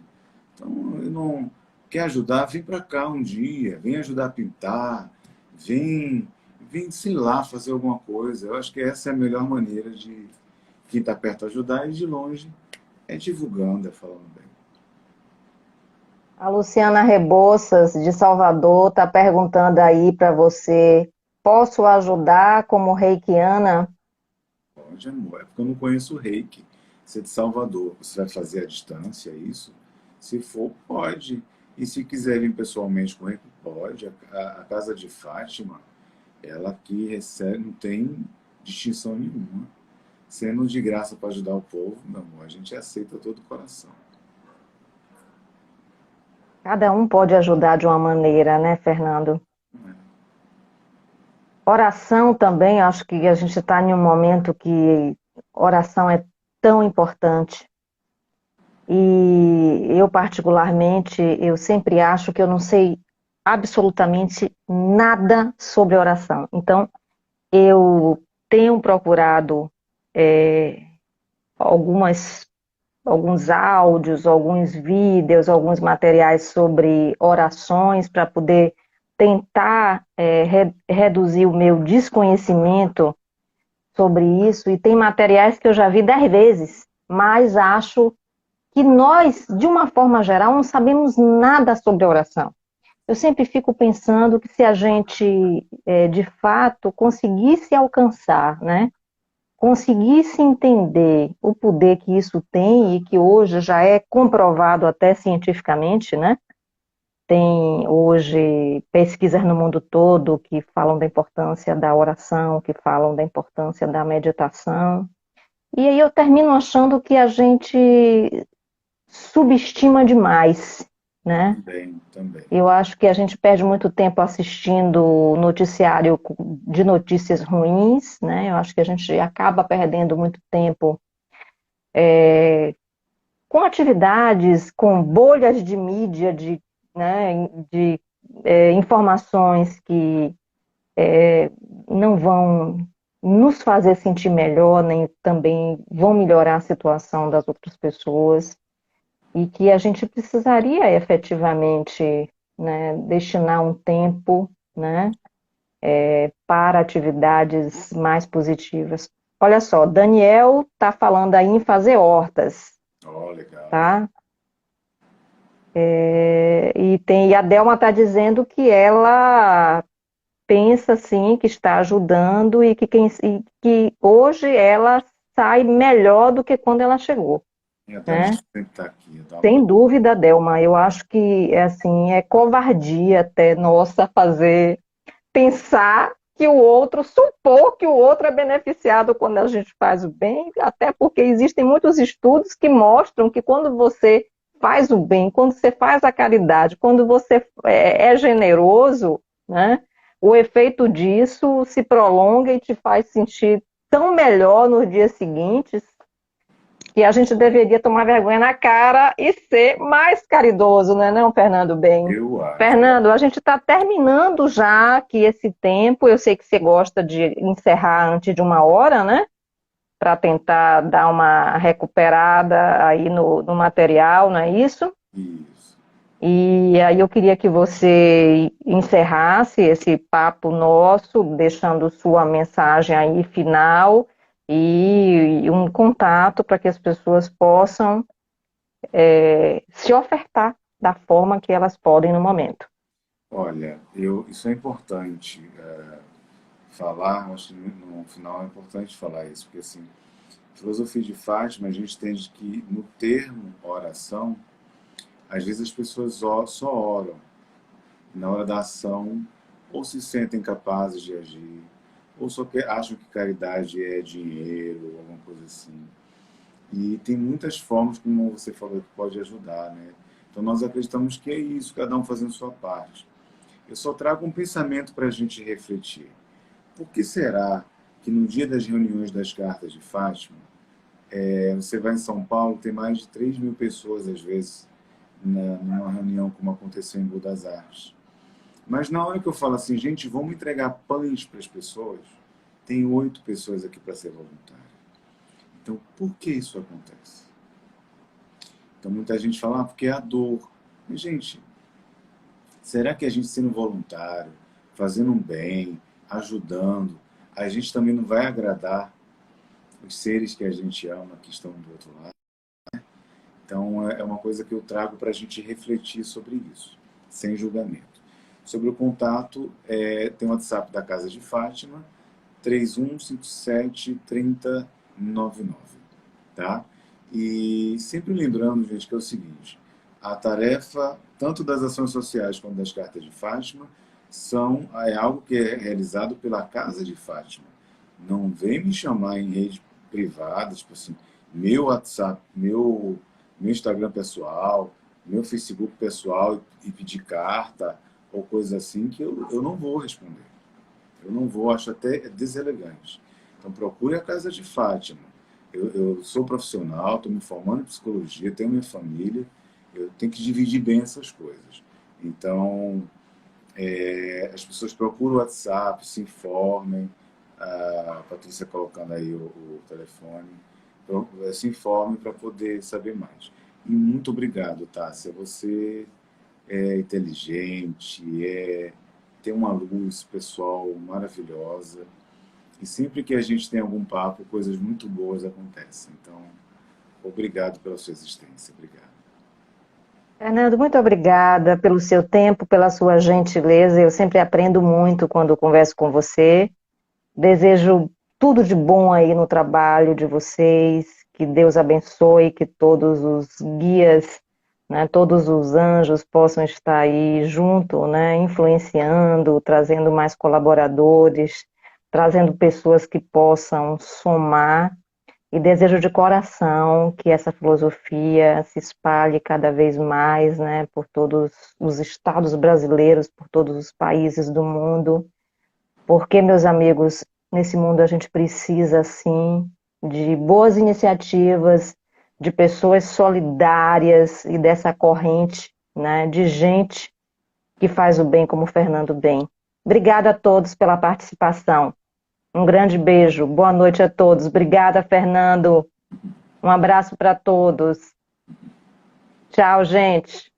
Então, eu não... Quer ajudar? Vem para cá um dia, vem ajudar a pintar, vem, sei lá, fazer alguma coisa. Eu acho que essa é a melhor maneira de quem está perto ajudar e de longe é divulgando, é falando bem. A Luciana Rebouças, de Salvador, está perguntando aí para você: posso ajudar como reikiana? Pode, amor. É porque eu não conheço o Reiki. Você é de Salvador, você vai fazer à distância é isso? Se for, pode. E se quiser vir pessoalmente com o Reiki, pode. A Casa de Fátima, ela aqui recebe, não tem distinção nenhuma. Sendo de graça para ajudar o povo, meu amor, a gente aceita todo o coração. Cada um pode ajudar de uma maneira, né, Fernando? Oração também, acho que a gente está em um momento que oração é tão importante. E eu, particularmente, eu sempre acho que eu não sei absolutamente nada sobre oração. Então, eu tenho procurado é, algumas, alguns áudios, alguns vídeos, alguns materiais sobre orações para poder tentar reduzir o meu desconhecimento sobre isso. E tem materiais que eu já vi 10 vezes, mas acho que nós, de uma forma geral, não sabemos nada sobre oração. Eu sempre fico pensando que se a gente, de fato, conseguisse alcançar, né, conseguisse entender o poder que isso tem e que hoje já é comprovado até cientificamente, né? Tem hoje pesquisas no mundo todo que falam da importância da oração, que falam da importância da meditação. E aí eu termino achando que a gente subestima demais, né? Também, também. Eu acho que a gente perde muito tempo assistindo noticiário de notícias ruins, né? Eu acho que a gente acaba perdendo muito tempo com atividades, com bolhas de mídia, de informações que não vão nos fazer sentir melhor, nem também vão melhorar a situação das outras pessoas, e que a gente precisaria efetivamente, né, destinar um tempo, né, para atividades mais positivas. Olha só, Daniel está falando aí em fazer hortas, Ó, legal. tá? E a Delma está dizendo que ela pensa sim que está ajudando e que hoje ela sai melhor do que quando ela chegou, E até a né? gente sempre está aqui, dá uma... Sem dúvida, Delma, eu acho que assim, é covardia até nossa pensar que o outro, supor que o outro é beneficiado quando a gente faz o bem, até porque existem muitos estudos que mostram que quando você faz o bem, quando você faz a caridade, quando você é generoso, né, o efeito disso se prolonga e te faz sentir tão melhor nos dias seguintes, que a gente deveria tomar vergonha na cara e ser mais caridoso, não é não, Fernando Bem? Eu acho. Fernando, a gente está terminando já aqui esse tempo. Eu sei que você gosta de encerrar antes de 1 hora, né? Para tentar dar uma recuperada aí no material, não é isso? Isso. E aí eu queria que você encerrasse esse papo nosso, deixando sua mensagem aí final e um contato para que as pessoas possam se ofertar da forma que elas podem no momento. Olha, isso é importante falar, acho que no final é importante falar isso, porque assim, filosofia de Fátima, a gente entende que no termo oração, às vezes as pessoas só oram, na hora da ação, ou se sentem capazes de agir, ou só acham que caridade é dinheiro, ou alguma coisa assim. E tem muitas formas, como você falou, que pode ajudar, né? Então nós acreditamos que é isso, cada um fazendo sua parte. Eu só trago um pensamento para a gente refletir. Por que será que no dia das reuniões das cartas de Fátima, você vai em São Paulo, tem mais de 3.000 pessoas, às vezes, numa reunião como aconteceu em Boa das Artes. Mas na hora que eu falo assim, gente, vamos entregar pães para as pessoas, tem 8 pessoas aqui para ser voluntário. Então, por que isso acontece? Então, muita gente fala, porque é a dor. Mas, gente, será que a gente sendo voluntário, fazendo um bem, ajudando, a gente também não vai agradar os seres que a gente ama, que estão do outro lado? Então, é uma coisa que eu trago para a gente refletir sobre isso, sem julgamento. Sobre o contato, tem o WhatsApp da Casa de Fátima, 3157-3099, tá? E sempre lembrando, gente, que é o seguinte, a tarefa, tanto das ações sociais quanto das cartas de Fátima, é algo que é realizado pela Casa de Fátima. Não vem me chamar em rede privada, tipo assim, meu WhatsApp, meu Instagram pessoal, meu Facebook pessoal e pedir carta ou coisa assim, que eu não vou responder. Eu não vou, acho até deselegante. Então procure a Casa de Fátima. Eu sou profissional, estou me formando em psicologia, tenho minha família, eu tenho que dividir bem essas coisas. Então, as pessoas procuram o WhatsApp, se informem, a Patrícia colocando aí o telefone, se informem para poder saber mais. E muito obrigado, Tássia. Você é inteligente, tem uma luz pessoal maravilhosa. E sempre que a gente tem algum papo, coisas muito boas acontecem. Então, obrigado pela sua existência. Obrigado. Fernando, muito obrigada pelo seu tempo, pela sua gentileza. Eu sempre aprendo muito quando converso com você. Desejo tudo de bom aí no trabalho de vocês. Que Deus abençoe, que todos os guias, né, todos os anjos possam estar aí junto, né, influenciando, trazendo mais colaboradores, trazendo pessoas que possam somar. E desejo de coração que essa filosofia se espalhe cada vez mais, né, por todos os estados brasileiros, por todos os países do mundo, porque, meus amigos, nesse mundo a gente precisa, sim, de boas iniciativas, de pessoas solidárias e dessa corrente, né, de gente que faz o bem como o Fernando bem. Obrigada a todos pela participação. Um grande beijo. Boa noite a todos. Obrigada, Fernando. Um abraço para todos. Tchau, gente.